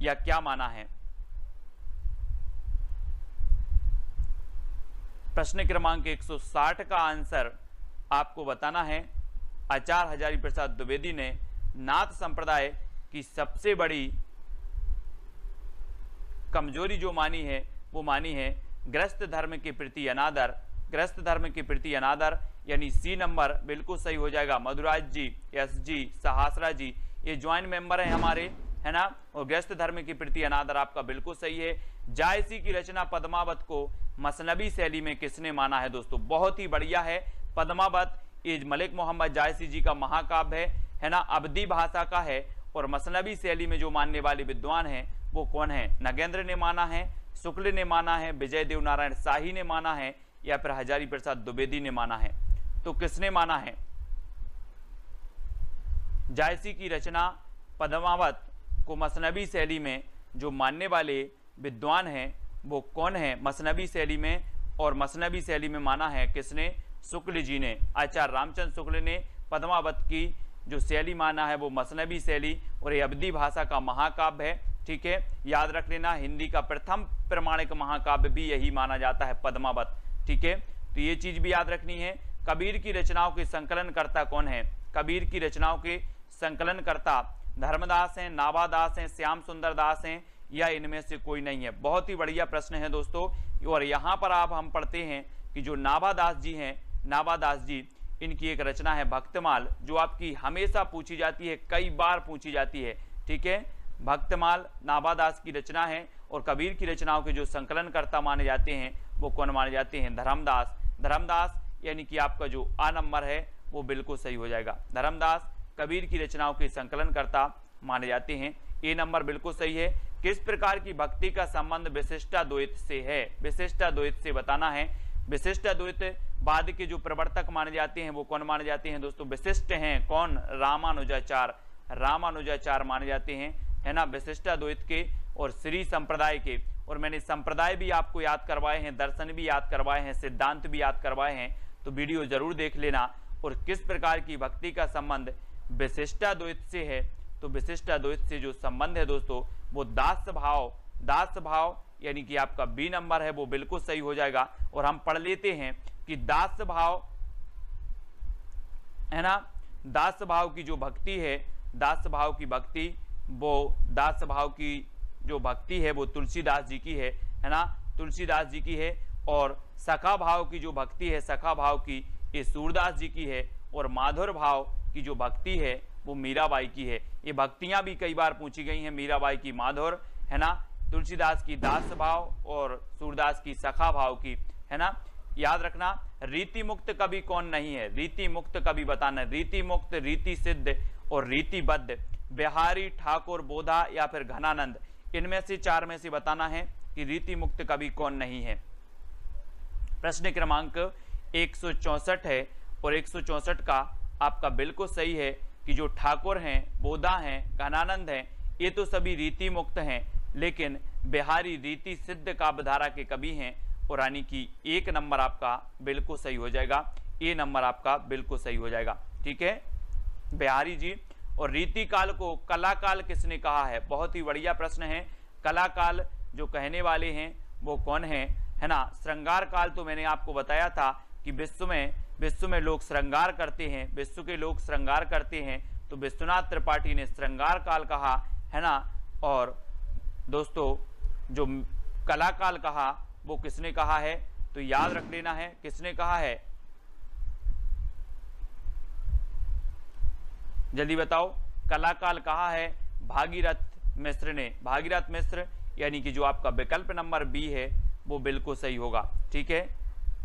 या क्या माना है? प्रश्न क्रमांक 160 का आंसर आपको बताना है। आचार्य हजारी प्रसाद द्विवेदी ने नाथ संप्रदाय की सबसे बड़ी कमजोरी जो मानी है वो मानी है गृहस्थ धर्म के प्रति अनादर। गृहस्थ धर्म के प्रति अनादर यानी सी नंबर बिल्कुल सही हो जाएगा। मधुराज जी, एस जी, सहस्रा जी ये ज्वाइंट मेंबर हैं हमारे, है ना। और गृहस्थ धर्म के प्रति अनादर आपका बिल्कुल सही है। जायसी की रचना पद्मावत को मसनबी शैली में किसने माना है? दोस्तों बहुत ही बढ़िया है। पद्मावत ये मलिक मोहम्मद जायसी जी का महाकाव्य है ना, अवधी भाषा का है। और मसनबी शैली में जो मानने वाले विद्वान हैं वो कौन है? नगेंद्र ने माना है, शुक्ल ने माना है, विजय देव नारायण शाही ने माना है, या फिर हजारी प्रसाद द्विवेदी ने माना है? तो किसने माना है? जायसी की रचना पद्मावत को मसनवी शैली में जो मानने वाले विद्वान हैं वो कौन है? मसनवी शैली में, और मसनवी शैली में माना है किसने? शुक्ल जी ने। आचार्य रामचंद्र शुक्ल ने पद्मावत की जो शैली माना है वो मसनवी शैली, और ये अवधी भाषा का महाकाव्य है। ठीक है, याद रख लेना, हिंदी का प्रथम प्रमाणिक महाकाव्य भी यही माना जाता है, पद्मावत। ठीक है, तो ये चीज भी याद रखनी है। कबीर की रचनाओं के संकलनकर्ता कौन है? कबीर की रचनाओं के संकलनकर्ता धर्मदास हैं, नाभादास हैं, श्याम सुंदर दास हैं, या इनमें से कोई नहीं है? बहुत ही बढ़िया प्रश्न है दोस्तों। और यहाँ पर आप हम पढ़ते हैं कि जो नाभादास जी हैं, नाभादास जी, इनकी एक रचना है भक्तमाल, जो आपकी हमेशा पूछी जाती है, कई बार पूछी जाती है। ठीक है, भक्तमाल नाभादास की रचना है। और कबीर की रचनाओं के जो संकलनकर्ता माने जाते हैं वो कौन माने जाते हैं? धर्मदास। धर्मदास यानी कि आपका जो आ नंबर है वो बिल्कुल सही हो जाएगा। धर्मदास कबीर की रचनाओं के संकलनकर्ता माने जाते हैं। ए नंबर बिल्कुल सही है। किस प्रकार की भक्ति का संबंध विशिष्टाद्वैत से है? विशिष्टाद्वैत से बताना है। विशिष्टाद्वैत बाद के जो प्रवर्तक माने जाते हैं वो कौन माने जाते हैं दोस्तों? विशिष्ट हैं कौन? रामानुजाचार्य। रामानुजाचार्य माने जाते हैं, है ना, विशिष्टाद्वैत के और श्री संप्रदाय के। और मैंने संप्रदाय भी आपको याद करवाए हैं, दर्शन भी याद करवाए हैं, सिद्धांत भी याद करवाए हैं, तो वीडियो जरूर देख लेना। और किस प्रकार की भक्ति का संबंध विशिष्टाद्वैत से है? तो विशिष्टाद्वैत से जो संबंध है दोस्तों वो दास भाव, दास भाव यानी कि आपका बी नंबर है वो बिल्कुल सही हो जाएगा। और हम पढ़ लेते हैं कि दास भाव, है ना, दास भाव की जो भक्ति है, दास भाव की भक्ति, वो दास भाव की जो भक्ति है वो तुलसीदास जी की है ना, तुलसीदास जी की है। और सखा भाव की जो भक्ति है, सखा भाव की, ये सूरदास जी की है। और माधुर भाव की जो भक्ति है वो मीराबाई की है। ये भक्तियां भी कई बार पूछी गई हैं, मीराबाई की माधुर, है ना, तुलसीदास की दास भाव और सूरदास की सखा भाव की, है ना। याद रखना, रीति मुक्त कवि कौन नहीं है? रीति मुक्त कवि बताना। रीति मुक्त, रीति सिद्ध और रीतिबद्ध, बिहारी, ठाकुर, बोधा या फिर घनानंद, इनमें से चार में से बताना है कि रीति मुक्त कवि कौन नहीं है। प्रश्न क्रमांक 164 है और 164 का आपका बिल्कुल सही है कि जो ठाकुर हैं, बोधा हैं, घनानंद हैं, ये तो सभी रीति मुक्त हैं, लेकिन बिहारी रीति सिद्ध काव्यधारा के कवि हैं। और यानी कि एक नंबर आपका बिल्कुल सही हो जाएगा, ए नंबर आपका बिल्कुल सही हो जाएगा। ठीक है, बिहारी जी। और रीति काल को कलाकाल किसने कहा है? बहुत ही बढ़िया प्रश्न है। कलाकाल जो कहने वाले हैं वो कौन है, है ना। श्रृंगार काल तो मैंने आपको बताया था कि विश्व में लोग श्रृंगार करते हैं, विश्व के लोग श्रृंगार करते हैं, तो विश्वनाथ त्रिपाठी ने श्रृंगार काल कहा, है ना। और दोस्तों जो कलाकाल कहा वो किसने कहा है? तो याद रख लेना है किसने कहा है, जल्दी बताओ। कलाकाल कहा है भागीरथ मिश्र ने। भागीरथ मिश्र यानी कि जो आपका विकल्प नंबर बी है वो बिल्कुल सही होगा। ठीक है।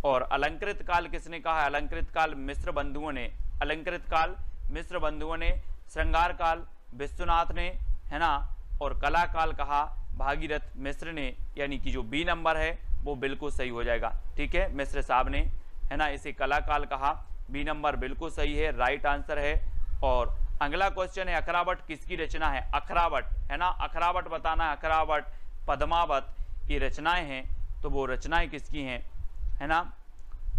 और अलंकृत काल किसने कहा है? अलंकृत काल मिश्र बंधुओं ने। अलंकृत काल मिश्र बंधुओं ने। श्रृंगार काल विश्वनाथ ने, है ना। और कला काल कहा भागीरथ मिश्र ने, यानी कि जो बी नंबर है वो बिल्कुल सही हो जाएगा। ठीक है, मिश्र साहब ने, है ना, इसे कला काल कहा। बी नंबर बिल्कुल सही है, राइट आंसर है। और अगला क्वेश्चन है अखरावट किसकी रचना है? अखरावट, है ना, अखरावट बताना है। अखरावट, पद्मावत ये रचनाएं हैं, तो वो रचनाएं किसकी हैं, है ना।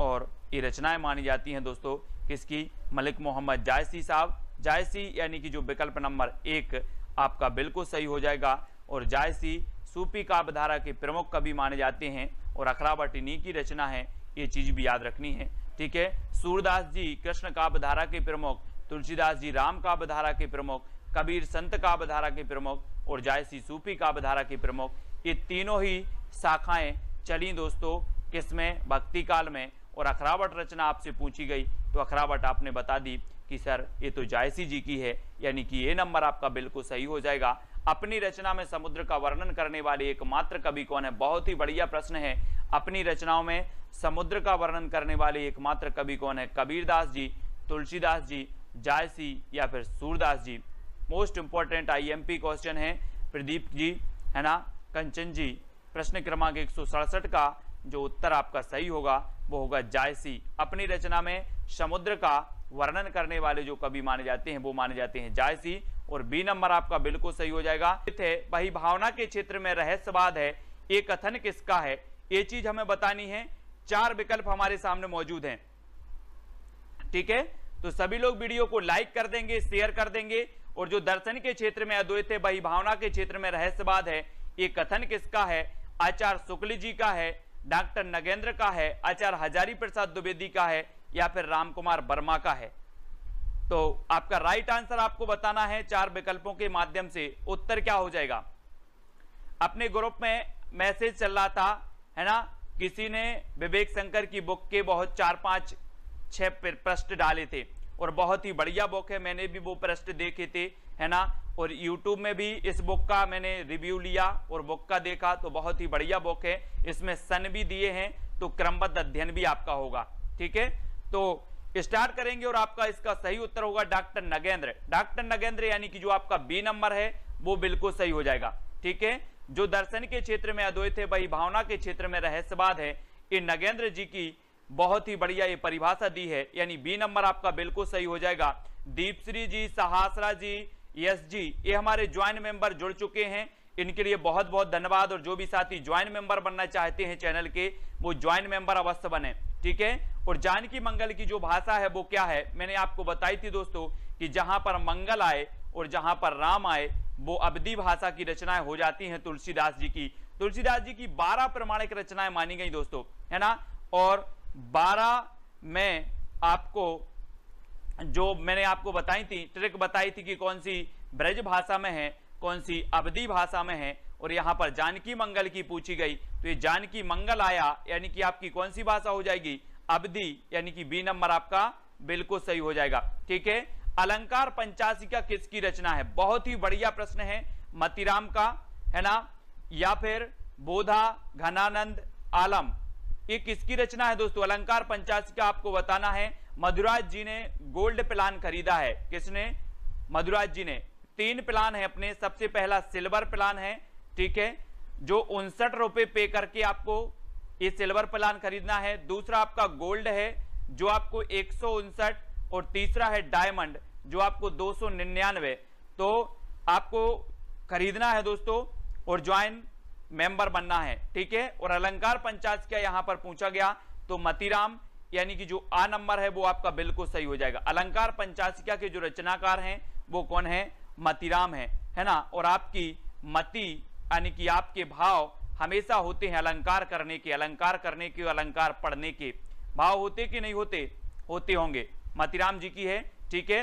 और ये रचनाएं मानी जाती हैं दोस्तों किसकी? मलिक मोहम्मद जायसी साहब। जायसी यानी कि जो विकल्प नंबर 1 आपका बिल्कुल सही हो जाएगा। और जायसी सूफी काव्यधारा के प्रमुख कवि माने जाते हैं और अखरावट इन्हीं की रचना है, ये चीज भी याद रखनी है। ठीक है, सूरदास जी कृष्ण काव्यधारा के प्रमुख, तुलसीदास जी राम काव्यधारा के प्रमुख, कबीर संत काव्यधारा के प्रमुख और जायसी सूफी काव्यधारा के प्रमुख, ये तीनों ही शाखाएं चली दोस्तों किसमें? भक्ति काल में। और अखरावट रचना आपसे पूछी गई तो अखरावट आपने बता दी कि सर ये तो जायसी जी की है, यानी कि ये नंबर आपका बिल्कुल सही हो जाएगा। अपनी रचना में समुद्र का वर्णन करने वाले एकमात्र कवि कौन है? बहुत ही बढ़िया प्रश्न है। अपनी रचनाओं में समुद्र का वर्णन करने वाले एकमात्र कवि कौन है? कबीरदास जी, तुलसीदास जी, जायसी या फिर सूरदास जी। मोस्ट इंपॉर्टेंट आईएमपी क्वेश्चन है। प्रदीप जी, है ना, कंचन जी। प्रश्न क्रमांक 167 का जो उत्तर आपका सही होगा वो होगा जायसी। अपनी रचना में समुद्र का वर्णन करने वाले जो कवि माने जाते हैं वो माने जाते हैं जायसी। और बी नंबर आपका बिल्कुल सही हो जाएगा। वही भावना के क्षेत्र में रहस्यवाद है, ये कथन किसका है, ये चीज हमें बतानी है। 4 विकल्प हमारे सामने मौजूद हैं, ठीक है। तो सभी लोग वीडियो को लाइक कर देंगे, शेयर कर देंगे। और जो दर्शन के क्षेत्र में अद्वैत है, वही भावना के क्षेत्र में रहस्यवाद है, ये कथन किसका है, आचार्य शुक्ल जी का है, डॉक्टर नगेंद्र का है, आचार्य हजारी प्रसाद द्विवेदी का है, या फिर रामकुमार वर्मा का है। तो आपका राइट आंसर आपको बताना है 4 विकल्पों के माध्यम से। उत्तर क्या हो जाएगा? अपने ग्रुप में मैसेज चल रहा था, है ना, किसी ने विवेक शंकर की बुक के बहुत 4, 5, 6 प्रश्न डाले थे और बहुत ही बढ़िया बुक है, मैंने भी वो प्रश्न देखे थे, है ना। और YouTube में भी इस बुक का मैंने रिव्यू लिया और बुक का देखा, तो बहुत ही बढ़िया बुक है। इसमें सन भी दिए हैं, तो क्रमबद्ध अध्ययन भी आपका होगा, ठीक है। तो स्टार्ट करेंगे और आपका इसका सही उत्तर होगा डॉक्टर नगेंद्र। डॉक्टर नगेंद्र यानी कि जो आपका बी नंबर है वो बिल्कुल सही हो जाएगा, ठीक है। जो दर्शन के क्षेत्र में अद्वैत है, वही भावना के क्षेत्र में रहस्यवाद है, ये नगेंद्र जी की बहुत ही बढ़िया ये परिभाषा दी है, यानी बी नंबर आपका बिल्कुल सही हो जाएगा। दीपश्री जी, सहासरा जी, यस जी, ये हमारे ज्वाइंट मेंबर जुड़ चुके हैं, इनके लिए बहुत बहुत धन्यवाद। और जो भी साथी ज्वाइंट मेंबर बनना चाहते हैं चैनल के, वो ज्वाइंट मेंबर अवश्य बने, ठीक है। और जानकी मंगल की जो भाषा है वो क्या है, मैंने आपको बताई थी दोस्तों कि जहां पर मंगल आए और जहां पर राम आए, वो अवधी भाषा की रचनाएं हो जाती हैं तुलसीदास जी की। तुलसीदास जी की 12 प्रमाणिक रचनाएं मानी गई दोस्तों, है ना। और 12 में आपको जो मैंने आपको बताई थी, ट्रिक बताई थी कि कौन सी ब्रज भाषा में है, कौन सी अवधी भाषा में है, और यहां पर जानकी मंगल की पूछी गई, तो ये जानकी मंगल आया यानी कि आपकी कौन सी भाषा हो जाएगी, अवधी, यानी कि बी नंबर आपका बिल्कुल सही हो जाएगा, ठीक है। अलंकार पंचाशिका किसकी रचना है? बहुत ही बढ़िया प्रश्न है, मतीराम का, है ना, या फिर बोधा, घनानंद, आलम, ये किसकी रचना है दोस्तों? अलंकार पंचाशिका आपको बताना है। मधुराज जी ने गोल्ड प्लान खरीदा है, किसने? मधुराज जी ने। 3 प्लान है अपने, सबसे पहला सिल्वर प्लान है, ठीक है, जो 59 रुपए पे करके आपको ये सिल्वर प्लान खरीदना है। दूसरा आपका गोल्ड है जो आपको 159, और तीसरा है डायमंड जो आपको 299। तो आपको खरीदना है दोस्तों और ज्वाइन मेंबर बनना है, ठीक है। और अलंकार पंचाशिका यहां पर पूछा गया, तो मतीराम यानी कि जो आ नंबर है वो आपका बिल्कुल सही हो जाएगा। अलंकार पंचाशिका के जो रचनाकार हैं वो कौन है? मतीराम है ना। और आपकी मति यानी कि आपके भाव हमेशा होते हैं अलंकार करने के, अलंकार करने के, अलंकार पढ़ने के भाव होते कि नहीं होते? होते होंगे। मतीराम जी की है, ठीक है।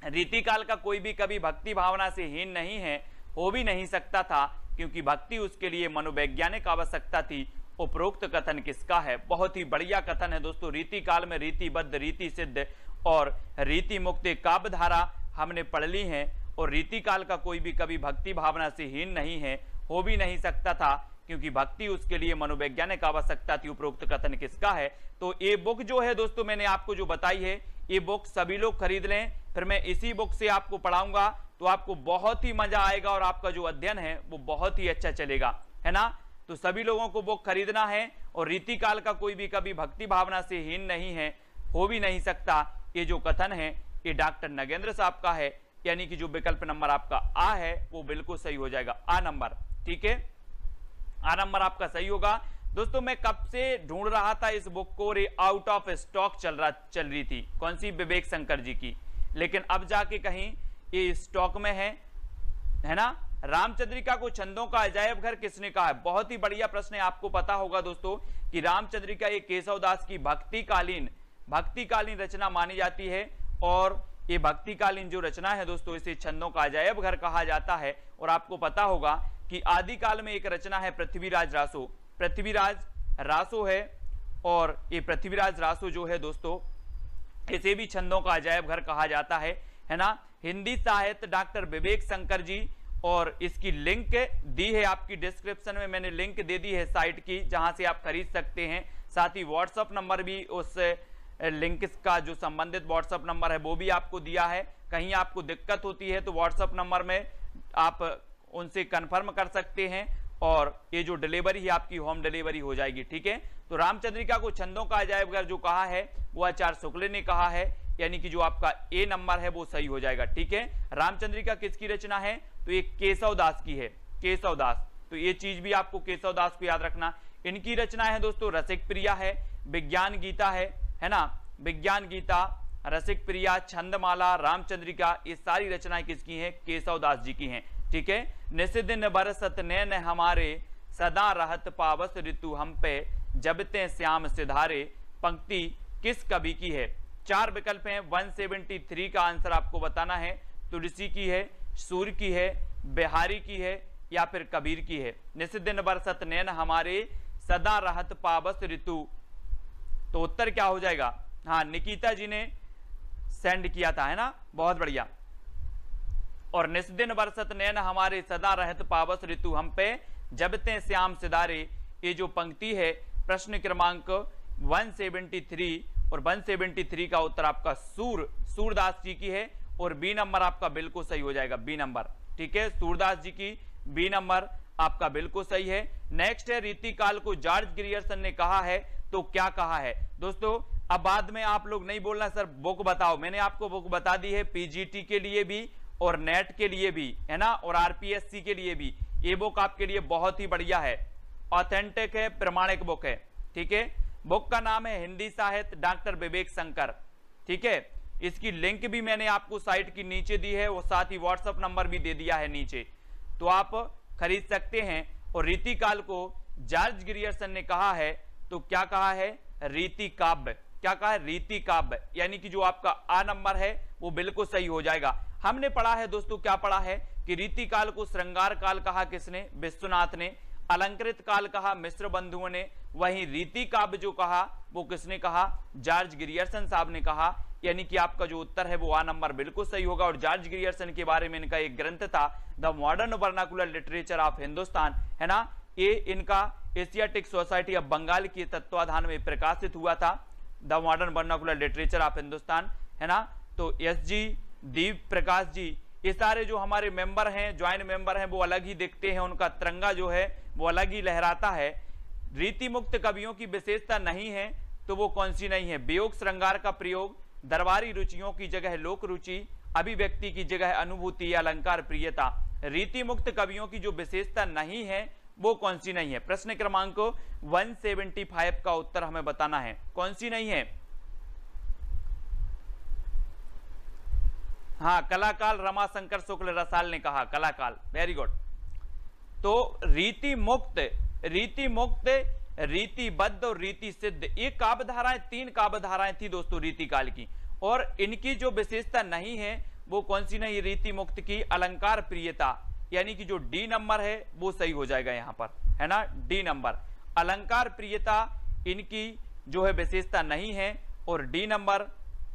रीतिकाल का कोई भी कभी भक्ति भावना से हीन नहीं है, हो भी नहीं सकता था, क्योंकि भक्ति उसके लिए मनोवैज्ञानिक आवश्यकता थी। उपरोक्त कथन किसका है? बहुत ही बढ़िया कथन है दोस्तों। रीति काल में रीतिबद्ध, रीति सिद्ध और रीति मुक्त काव्य धारा हमने पढ़ ली है, और रीति काल का कोई भी कभी भक्ति भावना से हीन नहीं है, हो भी नहीं सकता था, क्योंकि भक्ति उसके लिए मनोवैज्ञानिक आवश्यकता थी। उपरोक्त कथन किसका है? तो ये बुक जो है दोस्तों मैंने आपको जो बताई है, ये बुक सभी लोग खरीद लें, फिर मैं इसी बुक से आपको पढ़ाऊंगा, तो आपको बहुत ही मजा आएगा और आपका जो अध्ययन है वो बहुत ही अच्छा चलेगा, है ना। तो सभी लोगों को बुक खरीदना है, और रीतिकाल का कोई भी कभी भक्ति भावना से हीन नहीं है, हो भी नहीं सकता, ये जो कथन है ये डॉक्टर नगेंद्र साहब का है, यानी कि जो विकल्प नंबर आपका आ है वो बिल्कुल सही हो जाएगा, आ नंबर, ठीक है। आ नंबर आपका सही होगा दोस्तों। मैं कब से ढूंढ रहा था इस बुक को, और आउट ऑफ स्टॉक चल रही थी, कौन सी? विवेक शंकर जी की, लेकिन अब जाके कहीं ये स्टॉक में है ना। रामचंद्रिका को छंदों का अजायब घर किसने कहा है? बहुत ही बढ़िया प्रश्न है। आपको पता होगा दोस्तों कि रामचंद्रिका ये केशवदास की भक्तिकालीन रचना मानी जाती है, और ये भक्तिकालीन जो रचना है दोस्तों इसे छंदों का अजायब घर कहा जाता है। और आपको पता होगा कि आदिकाल में एक रचना है पृथ्वीराज रासो है, और ये पृथ्वीराज रासो जो है दोस्तों इसे भी छंदों का अजायब घर कहा जाता है ना। हिंदी साहित्य डॉक्टर विवेक शंकर जी, और इसकी लिंक दी है आपकी डिस्क्रिप्शन में, मैंने लिंक दे दी है साइट की जहां से आप खरीद सकते हैं। साथ ही व्हाट्सएप नंबर भी, उस लिंक का जो संबंधित व्हाट्सएप नंबर है वो भी आपको दिया है। कहीं आपको दिक्कत होती है तो व्हाट्सएप नंबर में आप उनसे कंफर्म कर सकते हैं, और ये जो डिलीवरी है आपकी होम डिलीवरी हो जाएगी, ठीक है। तो रामचंद्रिका को छंदों का अजायब घर जो कहा है वो आचार्य शुक्ल ने कहा है, यानी कि जो आपका ए नंबर है वो सही हो जाएगा। ठीक है, रामचंद्रिका किसकी रचना है? तो ये केशव दास की है, केशव दास। तो ये चीज भी आपको केशव दास को याद रखना। इनकी रचना है दोस्तों रसिक प्रिया है, विज्ञान गीता है ना, विज्ञान गीता, रसिक प्रिया, छंदमाला, रामचंद्रिका, ये सारी रचनाएं किसकी हैं? केशव दास जी की हैं। ठीक है, निस दिन बरसत नैन हमारे, सदा रहत पावस ऋतु हम पे, जब ते श्याम सिधारे, पंक्ति किस कवि की है? 4 विकल्प हैं। 173 का आंसर आपको बताना है। तुलसी की है, सूर्य की है, बिहारी की है या फिर कबीर की है। निस दिन बरसत नैन हमारे, सदा रहत पावस ऋतु, तो उत्तर क्या हो जाएगा? हाँ, निकिता जी ने सेंड किया था, है ना, बहुत बढ़िया। और निस दिन बरसत नैन हमारे, सदा रहत पावस ऋतु हम पे, जब ते श्याम सिधारे, ये जो पंक्ति है प्रश्न क्रमांक 173, और 173 का उत्तर आपका सूरदास जी की है, और बी नंबर आपका बिल्कुल सही हो जाएगा, बी नंबर। ठीक है, सूरदास जी की बी नंबर आपका बिल्कुल सही है। नेक्स्ट है, रीतिकाल को जॉर्ज ग्रियर्सन ने कहा है, तो क्या कहा है? दोस्तों अब बाद में आप लोग नहीं बोलना सर बुक बताओ, मैंने आपको बुक बता दी है, पीजीटी के लिए भी और नेट के लिए भी, है ना, और आरपीएससी के लिए भी। ये बुक आपके लिए बहुत ही बढ़िया है, ऑथेंटिक है, प्रमाणिक बुक है। ठीक है, बुक का नाम है हिंदी साहित्य डॉक्टर विवेक शंकर। ठीक है, इसकी लिंक भी मैंने आपको साइट की नीचे दी है, और साथ ही व्हाट्सएप नंबर भी दे दिया है नीचे, तो आप खरीद सकते हैं। और रीतिकाल को जॉर्ज ग्रियर्सन ने कहा है, तो क्या कहा है? रीति काव्य। क्या कहा है? रीति काव्य, यानी कि जो आपका आ नंबर है वो बिल्कुल सही हो जाएगा। हमने पढ़ा है दोस्तों, क्या पढ़ा है कि रीतिकाल को श्रृंगार काल कहा किसने? विश्वनाथ ने। अलंकृत काल कहा मिश्र बंधुओं ने। वहीं रीति काव्य जो कहा वो किसने कहा? जॉर्ज ग्रियर्सन साहब ने कहा। यानी कि आपका जो उत्तर है वो आ नंबर बिल्कुल सही होगा। और जॉर्ज ग्रियर्सन के बारे में इनका एक ग्रंथ था, the modern vernacular literature of Hindustan, है ना, ये इनका एशियाटिक सोसाइटी ऑफ बंगाल के तत्वाधान में प्रकाशित हुआ था, the modern vernacular literature of Hindustan, है ना। तो एस जी, दीप प्रकाश जी, ये सारे जो हमारे मेंबर हैं, ज्वाइंट मेंबर हैं, वो अलग ही दिखते हैं, उनका तिरंगा जो है वो अलग ही लहराता है। रीति मुक्त कवियों की विशेषता नहीं है, तो वो कौन सी नहीं है? वियोग श्रृंगार का प्रयोग, दरबारी रुचियों की जगह लोक रुचि, अभिव्यक्ति की जगह अनुभूति या अलंकार प्रियता। रीति मुक्त कवियों की जो विशेषता नहीं है वो कौन सी नहीं है? प्रश्न क्रमांक 175 का उत्तर हमें बताना है, कौन सी नहीं है? हाँ, कलाकाल रमाशंकर शुक्ल रसाल ने कहा, कलाकाल, वेरी गुड। तो रीति मुक्त, रीतिबद्ध और रीति सिद्ध, ये काव्य धाराएं, 3 काव्य धाराएं थी दोस्तों रीति काल की, और इनकी जो विशेषता नहीं है वो कौन सी नहीं? रीति मुक्त की अलंकार प्रियता, यानी कि जो डी नंबर है वो सही हो जाएगा यहां पर, है ना, डी नंबर। अलंकार प्रियता इनकी जो है विशेषता नहीं है, और डी नंबर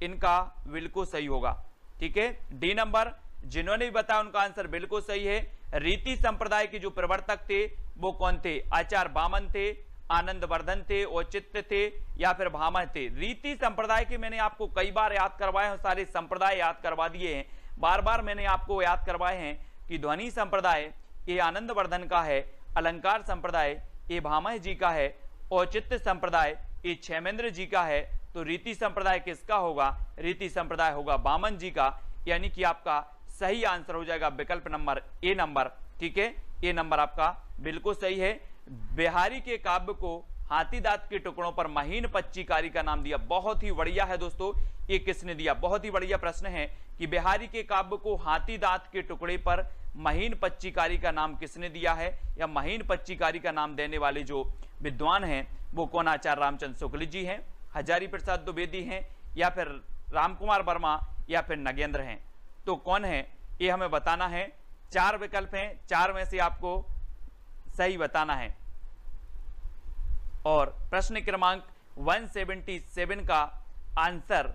इनका बिल्कुल सही होगा। ठीक है, डी नंबर जिन्होंने भी बताया उनका आंसर बिल्कुल सही है। रीति संप्रदाय के जो प्रवर्तक थे वो कौन थे? आचार्य वामन थे, आनंद वर्धन थे, औचित्य थे या फिर भामह थे। रीति संप्रदाय के मैंने आपको कई बार याद करवाए हैं, सारे संप्रदाय याद करवा दिए हैं, बार बार मैंने आपको याद करवाए हैं कि ध्वनि संप्रदाय ये आनंद वर्धन का है, अलंकार संप्रदाय ये भामह जी का है, औचित्य संप्रदाय ये क्षेमेंद्र जी का है। तो रीति संप्रदाय किसका होगा? रीति संप्रदाय होगा वामन जी का, यानी कि आपका सही आंसर हो जाएगा विकल्प नंबर ए नंबर। ठीक है, ए नंबर आपका बिल्कुल सही है। बिहारी के काव्य को हाथी दांत के टुकड़ों पर महीन पच्चीकारी का नाम दिया, बहुत ही बढ़िया है दोस्तों, ये किसने दिया? बहुत ही बढ़िया प्रश्न है कि बिहारी के काव्य को हाथी दांत के टुकड़े पर महीन पच्चीकारी का नाम किसने दिया है, या महीन पच्चीकारी का नाम देने वाले जो विद्वान हैं वो कौन? आचार्य रामचंद्र शुक्ल जी हैं, हजारी प्रसाद द्विवेदी हैं, या फिर रामकुमार वर्मा, या फिर नगेंद्र हैं। तो कौन है ये हमें बताना है। 4 विकल्प हैं, 4 में से आपको सही बताना है। और प्रश्न क्रमांक 177 का आंसर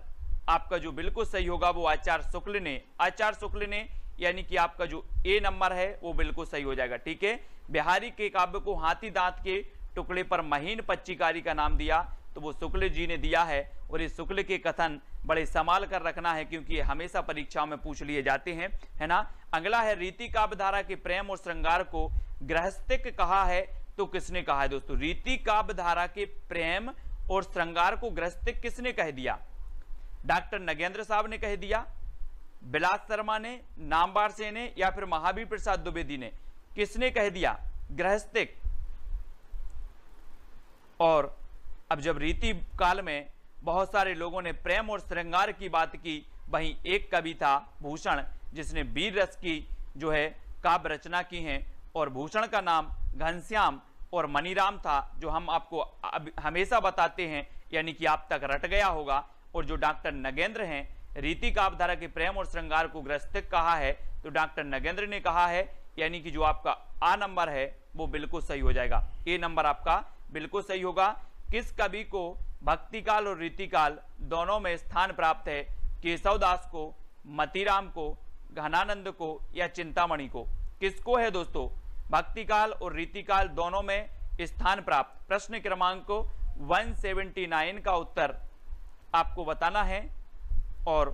आपका जो बिल्कुल सही होगा वो आचार्य शुक्ल ने, यानी कि आपका जो ए नंबर है वो बिल्कुल सही हो जाएगा। ठीक है, बिहारी के काव्य को हाथी दांत के टुकड़े पर महीन पच्चीकारी का नाम दिया, तो वो शुक्ल जी ने दिया है। और इस शुक्ल के कथन बड़े संभाल कर रखना है, क्योंकि ये हमेशा परीक्षाओं में पूछ लिए जाते हैं, है ना। अगला है, रीति काव्य धारा के प्रेम और श्रृंगार को गृहस्थिक कहा है, तो किसने कहा है दोस्तों? रीति काव्य धारा के प्रेम और श्रृंगार को गृहस्थिक किसने कह दिया? डॉक्टर नगेंद्र साहब ने कह दिया, बिलास शर्मा ने, नामवर सेन ने, या फिर महावीर प्रसाद द्विवेदी ने? किसने कह दिया? गृहस्थिक। और अब जब रीति काल में बहुत सारे लोगों ने प्रेम और श्रृंगार की बात की, वहीं एक कवि था भूषण, जिसने वीर रस की जो है काव्य रचना की है, और भूषण का नाम घनश्याम और मनीराम था, जो हम आपको हमेशा बताते हैं, यानी कि आप तक रट गया होगा। और जो डॉक्टर नगेंद्र हैं, रीति काव्यधारा के प्रेम और श्रृंगार को गृहस्थिक कहा है, तो डॉक्टर नगेंद्र ने कहा है, यानी कि जो आपका आ नंबर है वो बिल्कुल सही हो जाएगा। ए नंबर आपका बिल्कुल सही होगा। किस कवि को भक्तिकाल और रीतिकाल दोनों में स्थान प्राप्त है? केशवदास को, मतीराम को, घनानंद को, या चिंतामणि को? किसको है दोस्तों भक्तिकाल और रीतिकाल दोनों में स्थान प्राप्त? प्रश्न क्रमांक 179 का उत्तर आपको बताना है, और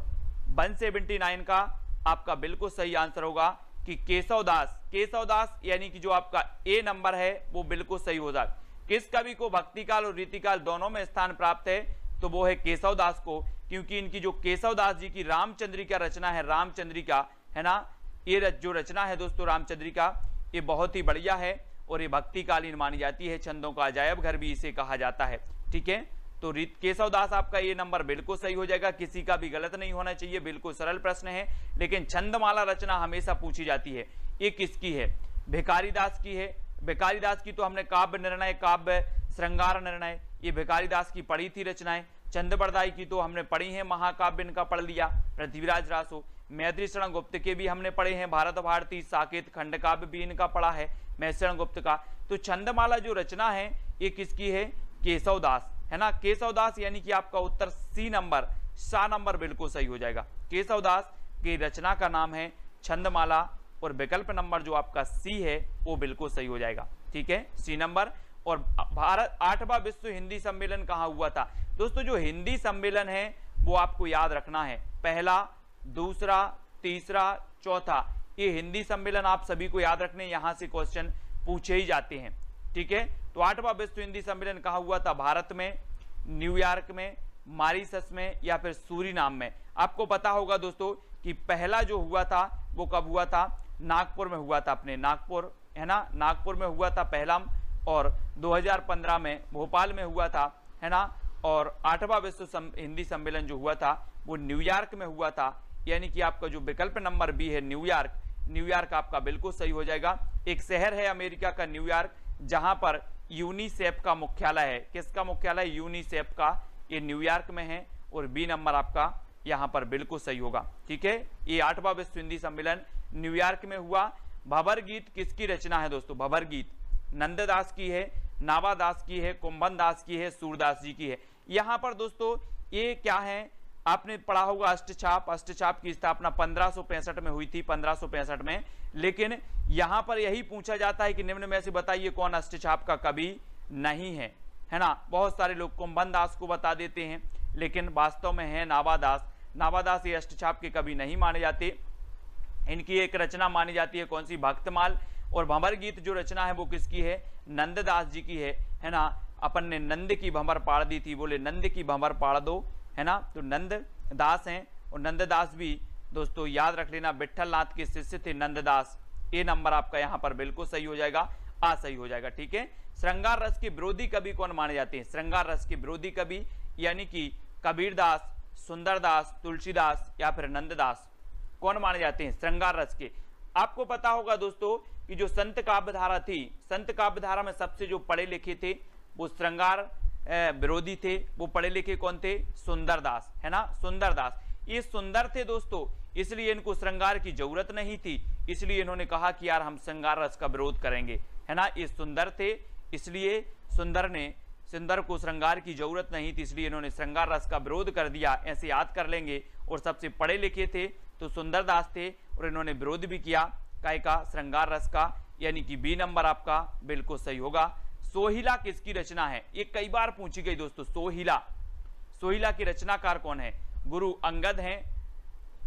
179 का आपका बिल्कुल सही आंसर होगा कि केशवदास। केशवदास यानी कि जो आपका ए नंबर है वो बिल्कुल सही हो जाए। किस कवि को भक्तिकाल और रीतिकाल दोनों में स्थान प्राप्त है? तो वो है केशवदास को, क्योंकि इनकी जो केशवदास जी की रामचंद्रिका रचना है, रामचंद्रिका है ना, ये जो रचना है दोस्तों रामचंद्रिका, ये बहुत ही बढ़िया है और ये भक्तिकालीन मानी जाती है। छंदों का अजायब घर भी इसे कहा जाता है। ठीक है, तो केशवदास आपका ये नंबर बिल्कुल सही हो जाएगा, किसी का भी गलत नहीं होना चाहिए। बिल्कुल सरल प्रश्न है, लेकिन छंदमाला रचना हमेशा पूछी जाती है। ये किसकी है? भिखारीदास की है। भिखारीदास की तो हमने काव्य निर्णय, काव्य श्रृंगार निर्णय, ये भिखारीदास की पढ़ी थी रचनाएं। चंद्रबरदाई की तो हमने पढ़ी है, महाकाव्य इनका पढ़ लिया। पृथ्वीराज रासो, मैत्री शरण गुप्त के भी हमने पढ़े हैं, भारत भारती, साकेत, खंड काव्य भी इनका पढ़ा है मैत्रेय गुप्त का। तो छंदमाला जो रचना है ये किसकी है? केशवदास, है ना। केशवदास यानी कि आपका उत्तर सी नंबर, सा नंबर बिल्कुल सही हो जाएगा। केशवदास की रचना का नाम है छंदमाला, और विकल्प नंबर जो आपका सी है वो बिल्कुल सही हो जाएगा। ठीक है, सी नंबर। और भारत 8वां विश्व हिंदी सम्मेलन कहाँ हुआ था? दोस्तों जो हिंदी सम्मेलन है वो आपको याद रखना है, पहला, दूसरा, तीसरा, चौथा, ये हिंदी सम्मेलन आप सभी को याद रखने, यहां से क्वेश्चन पूछे ही जाते हैं। ठीक है, तो 8वां विश्व हिंदी सम्मेलन कहाँ हुआ था? भारत में, न्यूयॉर्क में, मॉरिशस में, या फिर सूरीनाम में? आपको पता होगा दोस्तों कि पहला जो हुआ था वो कब हुआ था? नागपुर में हुआ था, अपने नागपुर, है ना, नागपुर में हुआ था पहला, और 2015 में भोपाल में हुआ था, है ना। और 8वां विश्व हिंदी सम्मेलन जो हुआ था वो न्यूयॉर्क में हुआ था, यानी कि आपका जो विकल्प नंबर बी है न्यूयॉर्क, न्यूयॉर्क आपका बिल्कुल सही हो जाएगा। एक शहर है अमेरिका का न्यूयॉर्क, जहां पर यूनिसेफ का मुख्यालय है। किसका मुख्यालय? यूनिसेफ का, ये न्यूयॉर्क में है, और बी नंबर आपका यहां पर बिल्कुल सही होगा। ठीक है, ये 8वां विश्व हिंदी सम्मेलन न्यूयॉर्क में हुआ। भंवर गीत किसकी रचना है दोस्तों? भंवर गीत नंददास की है, नावादास की है, कुंभन दास की है, सूरदास जी की है। यहां पर दोस्तों ये क्या है, आपने पढ़ा होगा अष्टछाप। अष्टछाप की स्थापना 1565 में हुई थी, 1565 में। लेकिन यहां पर यही पूछा जाता है कि निम्न में से बताइए कौन अष्टछाप का कवि नहीं है, है ना। बहुत सारे लोग कुंभन दास को बता देते हैं, लेकिन वास्तव में है नावादास। नावादास ये अष्टछाप के कवि नहीं माने जाते। इनकी एक रचना मानी जाती है, कौन सी? भक्तमाल। और भंवर गीत जो रचना है वो किसकी है? नंददास जी की है ना। अपन ने नंद की भंवर पाड़ दी थी, बोले नंद की भंवर पाड़ दो, है ना। तो नंददास हैं, और नंददास भी दोस्तों याद रख लेना, विट्ठल नाथ के शिष्य थे नंददास। ए नंबर आपका यहाँ पर बिल्कुल सही हो जाएगा, आ सही हो जाएगा। ठीक है, श्रृंगार रस के विरोधी कवि कौन माने जाते हैं? श्रृंगार रस के विरोधी कवि यानी कि कबीरदास, सुंदरदास, तुलसीदास, या फिर नंददास, कौन माने जाते हैं श्रृंगार रस के? आपको पता होगा दोस्तों कि जो संत काव्यधारा थी, संत काव्यधारा में सबसे जो पढ़े लिखे थे वो श्रृंगार विरोधी थे। वो पढ़े लिखे कौन थे? सुंदरदास, है ना, सुंदरदास। ये सुंदर थे दोस्तों, इसलिए इनको श्रृंगार की जरूरत नहीं थी, इसलिए इन्होंने कहा कि यार हम श्रृंगार रस का विरोध करेंगे, है ना। ये सुंदर थे, इसलिए सुंदर को श्रृंगार की जरूरत नहीं थी, इसलिए इन्होंने श्रृंगार रस का विरोध कर दिया। ऐसे याद कर लेंगे। और सबसे पढ़े लिखे थे तो सुंदरदास थे, और इन्होंने विरोध भी किया काय का? श्रृंगार रस का, यानी कि बी नंबर आपका बिल्कुल सही होगा। सोहिला किसकी रचना है? ये कई बार पूछी गई दोस्तों। सोहिला, सोहिला के रचनाकार कौन है? गुरु अंगद हैं,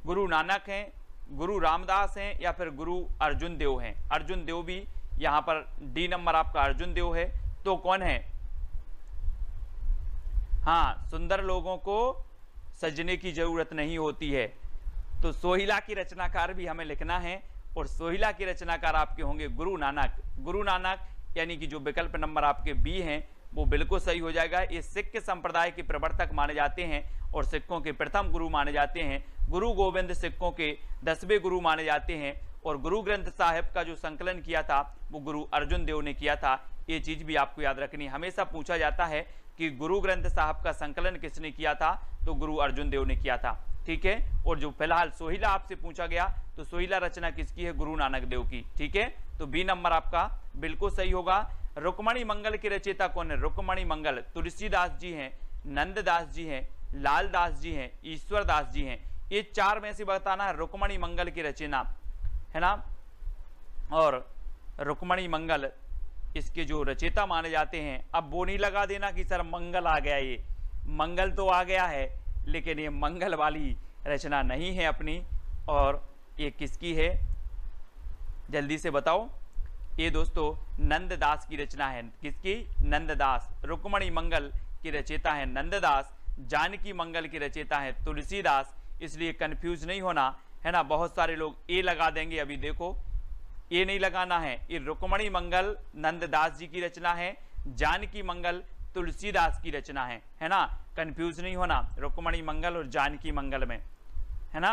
गुरु नानक हैं, गुरु रामदास हैं, या फिर गुरु अर्जुन देव हैं? अर्जुन देव भी यहां पर डी नंबर आपका अर्जुन देव है। तो कौन है? हाँ, सुंदर लोगों को सजने की जरूरत नहीं होती है। तो सोहिला की रचनाकार भी हमें लिखना है और सोहिला के रचनाकार आपके होंगे गुरु नानक। गुरु नानक यानी कि जो विकल्प नंबर आपके बी हैं वो बिल्कुल सही हो जाएगा। ये सिख संप्रदाय के प्रवर्तक माने जाते हैं और सिखों के प्रथम गुरु माने जाते हैं। गुरु गोविंद सिखों के 10वें गुरु माने जाते हैं और गुरु ग्रंथ साहिब का जो संकलन किया था वो गुरु अर्जुन देव ने किया था। ये चीज भी आपको याद रखनी। हमेशा पूछा जाता है कि गुरु ग्रंथ साहिब का संकलन किसने किया था, तो गुरु अर्जुन देव ने किया था। ठीक है, और जो फिलहाल सोहिला आपसे पूछा गया तो सोहिला रचना किसकी है, गुरु नानक देव की। ठीक है, तो बी नंबर आपका बिल्कुल सही होगा। रुक्मणी मंगल के रचयिता कौन है? रुक्मणी मंगल तुलसीदास जी हैं, नंददास जी हैं, लालदास जी हैं, ईश्वरदास जी हैं। ये चार में से बताना है रुक्मणी मंगल की रचना, है ना। और रुक्मणी मंगल इसके जो रचयिता माने जाते हैं। अब वो नहीं लगा देना कि सर मंगल आ गया, ये मंगल तो आ गया है लेकिन ये मंगल वाली रचना नहीं है अपनी। और ये किसकी है, जल्दी से बताओ। ये दोस्तों नंददास की रचना है। किसकी? नंददास। रुक्मणी मंगल की रचयिता है नंददास, जानकी मंगल की रचयिता है तुलसीदास। इसलिए कंफ्यूज नहीं होना, है ना। बहुत सारे लोग ए लगा देंगे, अभी देखो ये नहीं लगाना है। ये रुक्मणी मंगल नंददास जी की रचना है, जानकी मंगल तुलसीदास की रचना है ना। कंफ्यूज नहीं होना रुक्मणी मंगल और जानकी मंगल में, है ना।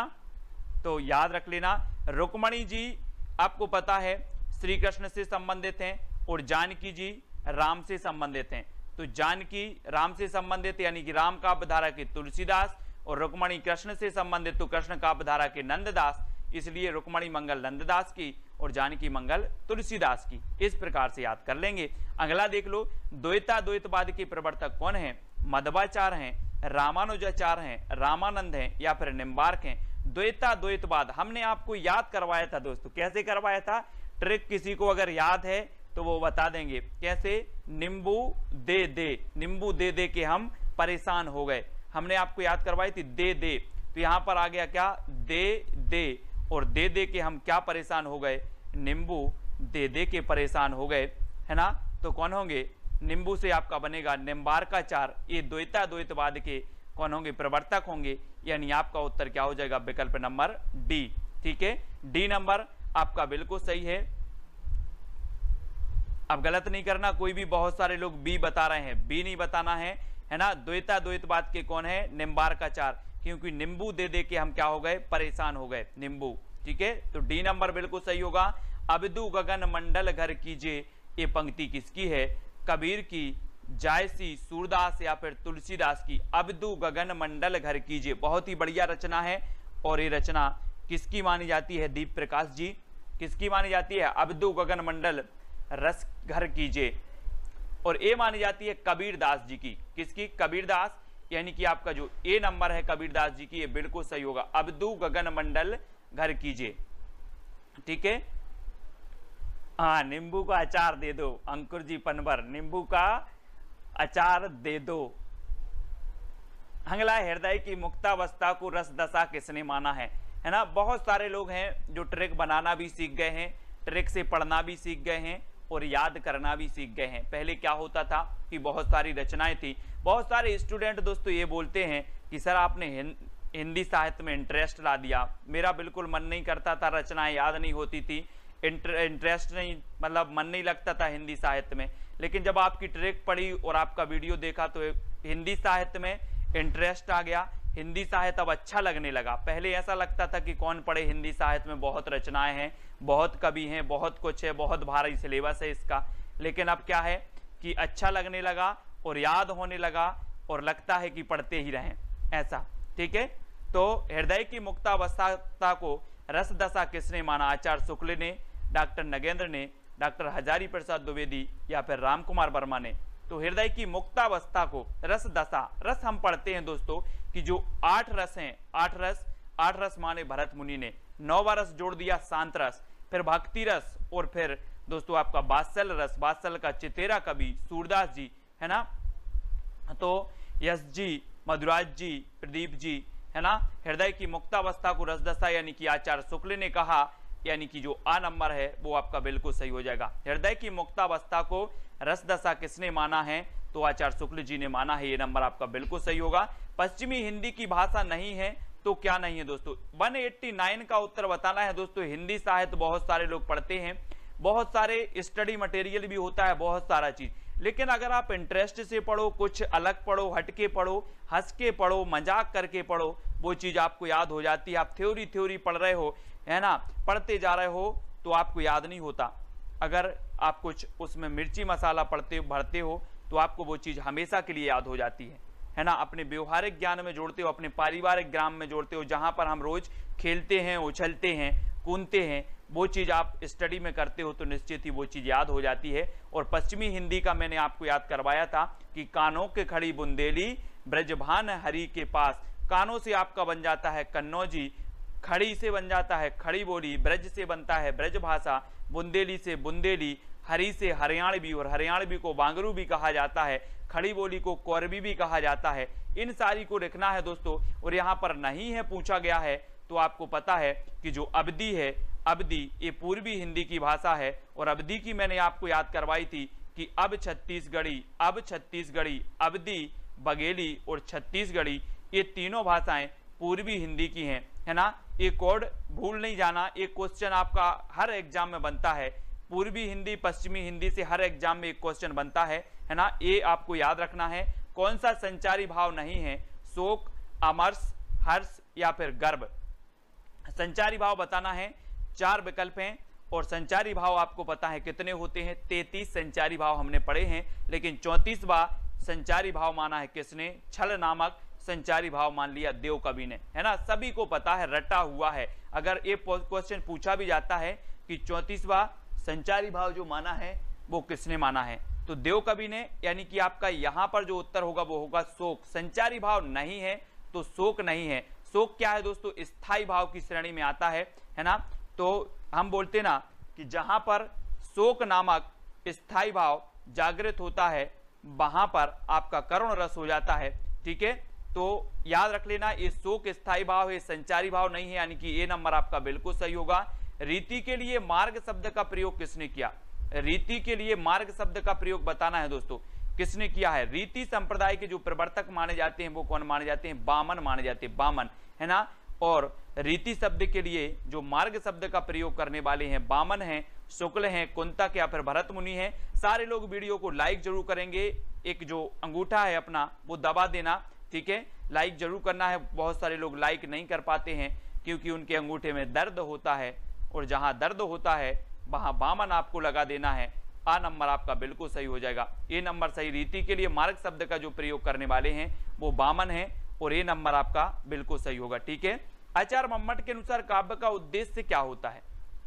तो याद रख लेना, रुक्मणी जी आपको पता है श्री कृष्ण से संबंधित हैं और जानकी जी राम से संबंधित हैं। तो जानकी राम से संबंधित यानी कि राम काव्यधारा के तुलसीदास और रुक्मणी कृष्ण से संबंधित तो कृष्ण काव्यधारा के नंददास। इसलिए रुक्मणी मंगल नंददास की और जानकी मंगल तुलसीदास की। इस प्रकार से याद कर लेंगे। अगला देख लो, द्वैता द्वैतवाद के प्रवर्तक कौन हैं? मध्वाचार्य हैं, रामानुजाचार्य हैं, रामानंद हैं या फिर निम्बार्क हैं। द्वैता द्वैतवाद हमने आपको याद करवाया था दोस्तों। कैसे करवाया था? ट्रिक किसी को अगर याद है तो वो बता देंगे। कैसे? नींबू दे दे, नींबू दे दे के हम परेशान हो गए। हमने आपको याद करवाई थी दे दे, तो यहां पर आ गया क्या? दे दे, और दे दे के हम क्या परेशान हो गए? नींबू दे दे के परेशान हो गए, है ना। तो कौन होंगे? नींबू से आपका बनेगा निम्बार्काचार्य। ये द्वैता द्वैतवाद के कौन होंगे? प्रवर्तक होंगे। यानी आपका उत्तर क्या हो जाएगा? विकल्प नंबर डी। ठीक है, डी नंबर आपका बिल्कुल सही है। अब गलत नहीं करना कोई भी, बहुत सारे लोग बी बता रहे हैं, बी नहीं बताना है ना। द्वैता द्वैतवाद के कौन है? निम्बार्काचार्य, क्योंकि नींबू दे दे के हम क्या हो गए? परेशान हो गए, नींबू। ठीक है, तो डी नंबर बिल्कुल सही होगा। अबदू गगन मंडल घर कीजिए, ये पंक्ति किसकी है? कबीर की, जायसी, सूरदास या फिर तुलसीदास की। अबदू गगन मंडल घर कीजिए, बहुत ही बढ़िया रचना है। और ये रचना किसकी मानी जाती है? दीप प्रकाश जी। किसकी मानी जाती है? अबदू गगन मंडल रस घर कीजिए। और ये मानी जाती है कबीरदास जी की। किसकी? कबीरदास, यानी कि आपका जो ए नंबर है कबीरदास जी की, ये बिल्कुल सही होगा। अबदू गगन मंडल घर कीजिए। ठीक है, हाँ, नींबू का अचार दे दो, अंकुर जी पनवर, नींबू का अचार दे दो। अगला, हृदय की मुक्तावस्था को रस दशा किसने माना है ना। बहुत सारे लोग हैं जो ट्रिक बनाना भी सीख गए हैं, ट्रिक से पढ़ना भी सीख गए हैं और याद करना भी सीख गए हैं। पहले क्या होता था कि बहुत सारी रचनाएं थी। बहुत सारे स्टूडेंट दोस्तों ये बोलते हैं कि सर आपने हिंदी साहित्य में इंटरेस्ट ला दिया। मेरा बिल्कुल मन नहीं करता था, रचनाएं याद नहीं होती थी, इंटरेस्ट नहीं, मतलब मन नहीं लगता था हिंदी साहित्य में। लेकिन जब आपकी ट्रिक पढ़ी और आपका वीडियो देखा तो हिंदी साहित्य में इंटरेस्ट आ गया। हिंदी साहित्य अब अच्छा लगने लगा। पहले ऐसा लगता था कि कौन पढ़े हिंदी साहित्य में, बहुत रचनाएं हैं, बहुत कवि हैं, बहुत कुछ है, बहुत भारी सिलेबस है इसका। लेकिन अब क्या है कि अच्छा लगने लगा और याद होने लगा और लगता है कि पढ़ते ही रहें, ऐसा। ठीक है, तो हृदय की मुक्तावस्था को रस दशा किसने माना? आचार्य शुक्ल ने, डॉक्टर नगेंद्र ने, डॉक्टर हजारी प्रसाद द्विवेदी या फिर राम कुमार वर्मा ने। तो हृदय की मुक्तावस्था को रस दशा, रस हम पढ़ते हैं दोस्तों कि जो 8 रस हैं, 8 रस माने भरत मुनि ने, 9वां रस जोड़ दिया शांत रस, फिर भक्ति रस और फिर दोस्तों आपका वात्सल रस, वात्सल का चितेरा कवि सूरदास जी, है ना। तो यश जी, मधुराज जी, प्रदीप जी, है ना। हृदय की मुक्तावस्था को रस दशा यानी कि आचार्य शुक्ल ने कहा, यानी कि जो आ नंबर है वो आपका बिल्कुल सही हो जाएगा। हृदय की मुक्तावस्था को रस दशा किसने माना है? तो आचार्य शुक्ल जी ने माना है, ये नंबर आपका बिल्कुल सही होगा। पश्चिमी हिंदी की भाषा नहीं है तो क्या नहीं है दोस्तों। 189 का उत्तर बताना है दोस्तों। हिंदी साहित्य बहुत सारे लोग पढ़ते हैं, बहुत सारे स्टडी मटेरियल भी होता है, बहुत सारा चीज, लेकिन अगर आप इंटरेस्ट से पढ़ो, कुछ अलग पढ़ो, हटके पढ़ो, हंस के पढ़ो, मजाक करके पढ़ो, वो चीज आपको याद हो जाती है। आप थ्योरी पढ़ रहे हो, है ना, पढ़ते जा रहे हो तो आपको याद नहीं होता। अगर आप कुछ उसमें मिर्ची मसाला भरते हो तो आपको वो चीज हमेशा के लिए याद हो जाती है ना। अपने व्यवहारिक ज्ञान में जोड़ते हो, अपने पारिवारिक ज्ञान में जोड़ते हो, जहां पर हम रोज खेलते हैं, उछलते हैं, कूदते हैं, वो चीज आप स्टडी में करते हो तो निश्चित ही वो चीज याद हो जाती है। और पश्चिमी हिंदी का मैंने आपको याद करवाया था कि कानों के खड़ी बुंदेली ब्रजभान हरि के पास। कानों से आपका बन जाता है कन्नौजी, खड़ी से बन जाता है खड़ी बोली, ब्रज से बनता है ब्रज भाषा, बुंदेली से बुंदेली, हरी से हरियाणवी, और हरियाणवी को बांगरू भी कहा जाता है, खड़ी बोली को कोरबी भी कहा जाता है। इन सारी को लिखना है दोस्तों। और यहाँ पर नहीं है पूछा गया है तो आपको पता है कि जो अवधी है, अवधी ये पूर्वी हिंदी की भाषा है। और अवधी की मैंने आपको याद करवाई थी कि अब छत्तीसगढ़ी, अवधी, बघेली और छत्तीसगढ़ी, ये तीनों भाषाएं पूर्वी हिंदी की हैं, है ना। ये कोड भूल नहीं जाना, एक क्वेश्चन आपका हर एग्जाम में बनता है। पूर्वी हिंदी पश्चिमी हिंदी से हर एग्जाम में एक क्वेश्चन बनता है ना। ये आपको याद रखना है। कौन सा संचारी भाव नहीं है, शोक, अमर्ष, हर्ष या फिर गर्व। संचारी भाव बताना है, 4 विकल्प हैं। और संचारी भाव आपको पता है कितने होते हैं, 33 संचारी भाव हमने पढ़े हैं। लेकिन 34वां संचारी भाव माना है किसने, छल नामक संचारी भाव मान लिया देव कवि ने, है ना। सभी को पता है, रटा हुआ है। अगर ये क्वेश्चन पूछा भी जाता है कि 34वां संचारी भाव जो माना है वो किसने माना है, तो देव कवि ने। यानी कि आपका यहां पर जो उत्तर होगा वो होगा शोक। संचारी भाव नहीं है तो शोक नहीं है। शोक क्या है दोस्तों, स्थायी भाव की श्रेणी में आता है ना। तो हम बोलते ना कि जहां पर शोक नामक स्थायी भाव जागृत होता है वहां पर आपका करुण रस हो जाता है, ठीक है। तो याद रख लेना, ये शोक स्थायी भाव है, संचारी भाव नहीं है, यानी कि ए नंबर आपका बिल्कुल सही होगा। रीति के लिए मार्ग शब्द का प्रयोग किसने किया, रीति के लिए मार्ग शब्द का प्रयोग बताना है दोस्तों, किसने किया है। रीति संप्रदाय के जो प्रवर्तक माने जाते हैं वो कौन माने जाते हैं, बामन माने जाते हैं, बामन, है ना। और रीति शब्द के लिए जो मार्ग शब्द का प्रयोग करने वाले हैं बामन हैं, शुक्ल हैं, कुंतक या फिर भरत मुनि हैं। सारे लोग वीडियो को लाइक जरूर करेंगे, एक जो अंगूठा है अपना वो दबा देना, ठीक है, लाइक जरूर करना है। बहुत सारे लोग लाइक नहीं कर पाते हैं क्योंकि उनके अंगूठे में दर्द होता है, और जहां दर्द होता है वहां बामन आपको लगा देना है। आ नंबर आपका बिल्कुल सही हो जाएगा, ए नंबर सही। रीति के लिए मार्ग शब्द का जो प्रयोग करने वाले हैं वो बामन है, और ए नंबर आपका बिल्कुल सही होगा, ठीक है। आचार्य मम्मट के अनुसार काव्य का उद्देश्य क्या होता है,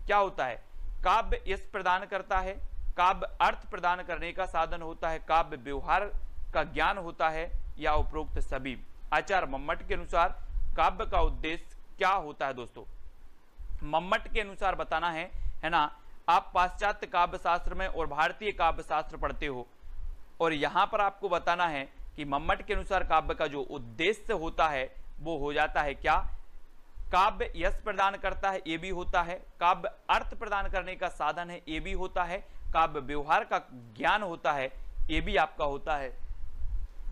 क्या होता है। काव्य यश प्रदान करता है, काव्य अर्थ प्रदान करने का साधन होता है, काव्य व्यवहार का ज्ञान होता है, या उपरोक्त सभी। आचार्य मम्मट के अनुसार काव्य का उद्देश्य क्या होता है दोस्तों। मम्मट के अनुसार बताना है ना। आप पाश्चात्य काव्य शास्त्र में और भारतीय काव्य शास्त्र पढ़ते हो, और यहां पर आपको बताना है कि मम्मट के अनुसार काव्य का जो उद्देश्य होता है वो हो जाता है क्या, काव्य यश प्रदान करता है, ये भी होता है, काव्य अर्थ प्रदान करने का साधन है, ये भी होता है, काव्य व्यवहार का ज्ञान होता है, ये भी आपका होता है।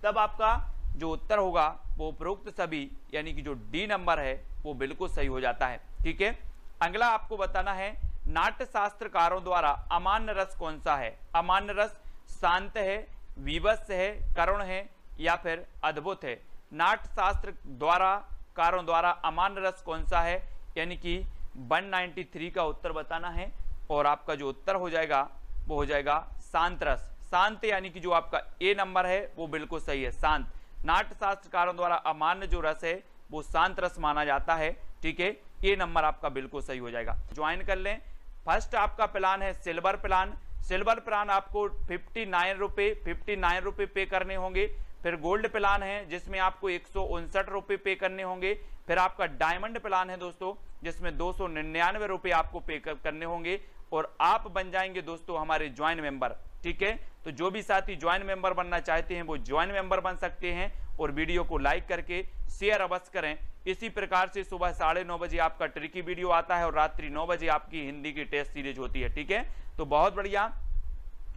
तब आपका जो उत्तर होगा वो उपरोक्त सभी, यानी कि जो डी नंबर है वो बिल्कुल सही हो जाता है, ठीक है। अगला आपको बताना है, नाट्य शास्त्रकारों द्वारा अमान्य रस कौन सा है। अमान्य रस शांत है, विवश है, करुण है या फिर अद्भुत है। नाट्य शास्त्र द्वारा कारों द्वारा अमान्य रस कौन सा है, यानी कि 193 का उत्तर बताना है। और आपका जो उत्तर हो जाएगा वो हो जाएगा शांत रस। शांत यानी कि जो आपका ए नंबर है वो बिल्कुल सही है, शांत। नाट्य शास्त्रकारों द्वारा अमान्य जो रस है वो शांत रस माना जाता है, ठीक है। ए नंबर आपका बिल्कुल सही हो जाएगा। ज्वाइन कर लें। फर्स्ट आपका प्लान है सिल्वर प्लान। सिल्वर प्लान आपको 59 रुपए पे करने होंगे। फिर गोल्ड प्लान है जिसमें आपको 159 रुपए पे करने होंगे। फिर आपका डायमंड प्लान है दोस्तों जिसमें 299 रुपए आपको पे करने होंगे, और आप बन जाएंगे दोस्तों हमारे ज्वाइन मेंबर, ठीक है। तो जो भी साथी ज्वाइन मेंबर बनना चाहते हैं वो ज्वाइन मेंबर बन सकते हैं, और वीडियो को लाइक करके शेयर अवश्य करें। इसी प्रकार से सुबह 9:30 बजे आपका ट्रिकी वीडियो आता है और रात्रि 9 बजे आपकी हिंदी की टेस्ट सीरीज होती है, ठीक है। तो बहुत बढ़िया,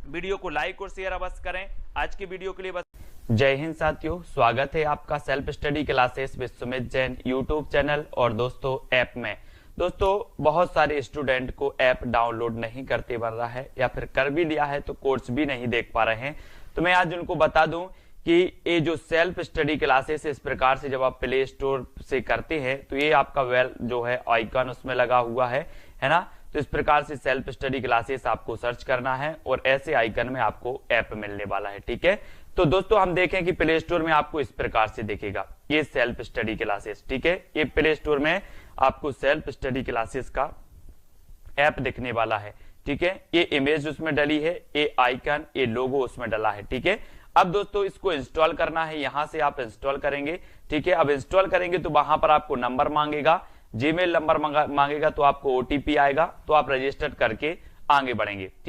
वीडियो को लाइक और शेयर अवश्य करें। आज की वीडियो के लिए बस। जय हिंद साथियों, स्वागत है आपका self study classes with Sumit Jain YouTube channel और दोस्तों ऐप में। दोस्तों बहुत सारे स्टूडेंट को ऐप डाउनलोड नहीं करते बन रहा है या फिर कर भी लिया है तो कोर्स भी नहीं देख पा रहे हैं। तो मैं आज उनको बता दूं कि ये जो सेल्फ स्टडी क्लासेस इस प्रकार से जब आप प्ले स्टोर से करते हैं तो ये आपका वेल जो है आइकन उसमें लगा हुआ है ना। तो इस प्रकार से सेल्फ स्टडी क्लासेस आपको सर्च करना है और ऐसे आइकन में आपको ऐप मिलने वाला है। ठीक है, तो दोस्तों हम देखें कि प्ले स्टोर में आपको इस प्रकार से दिखेगा ये सेल्फ स्टडी क्लासेस। ठीक है, ये प्ले स्टोर में आपको सेल्फ स्टडी क्लासेस का ऐप दिखने वाला है। ठीक है, ये इमेज उसमें डली है, ये आइकन, ये लोगो उसमें डला है। ठीक है, अब दोस्तों इसको इंस्टॉल करना है, यहां से आप इंस्टॉल करेंगे। ठीक है, अब इंस्टॉल करेंगे तो वहां पर आपको नंबर मांगेगा, जीमेल नंबर मांगेगा, तो आपको ओटीपी आएगा, तो आप रजिस्टर करके आगे बढ़ेंगे।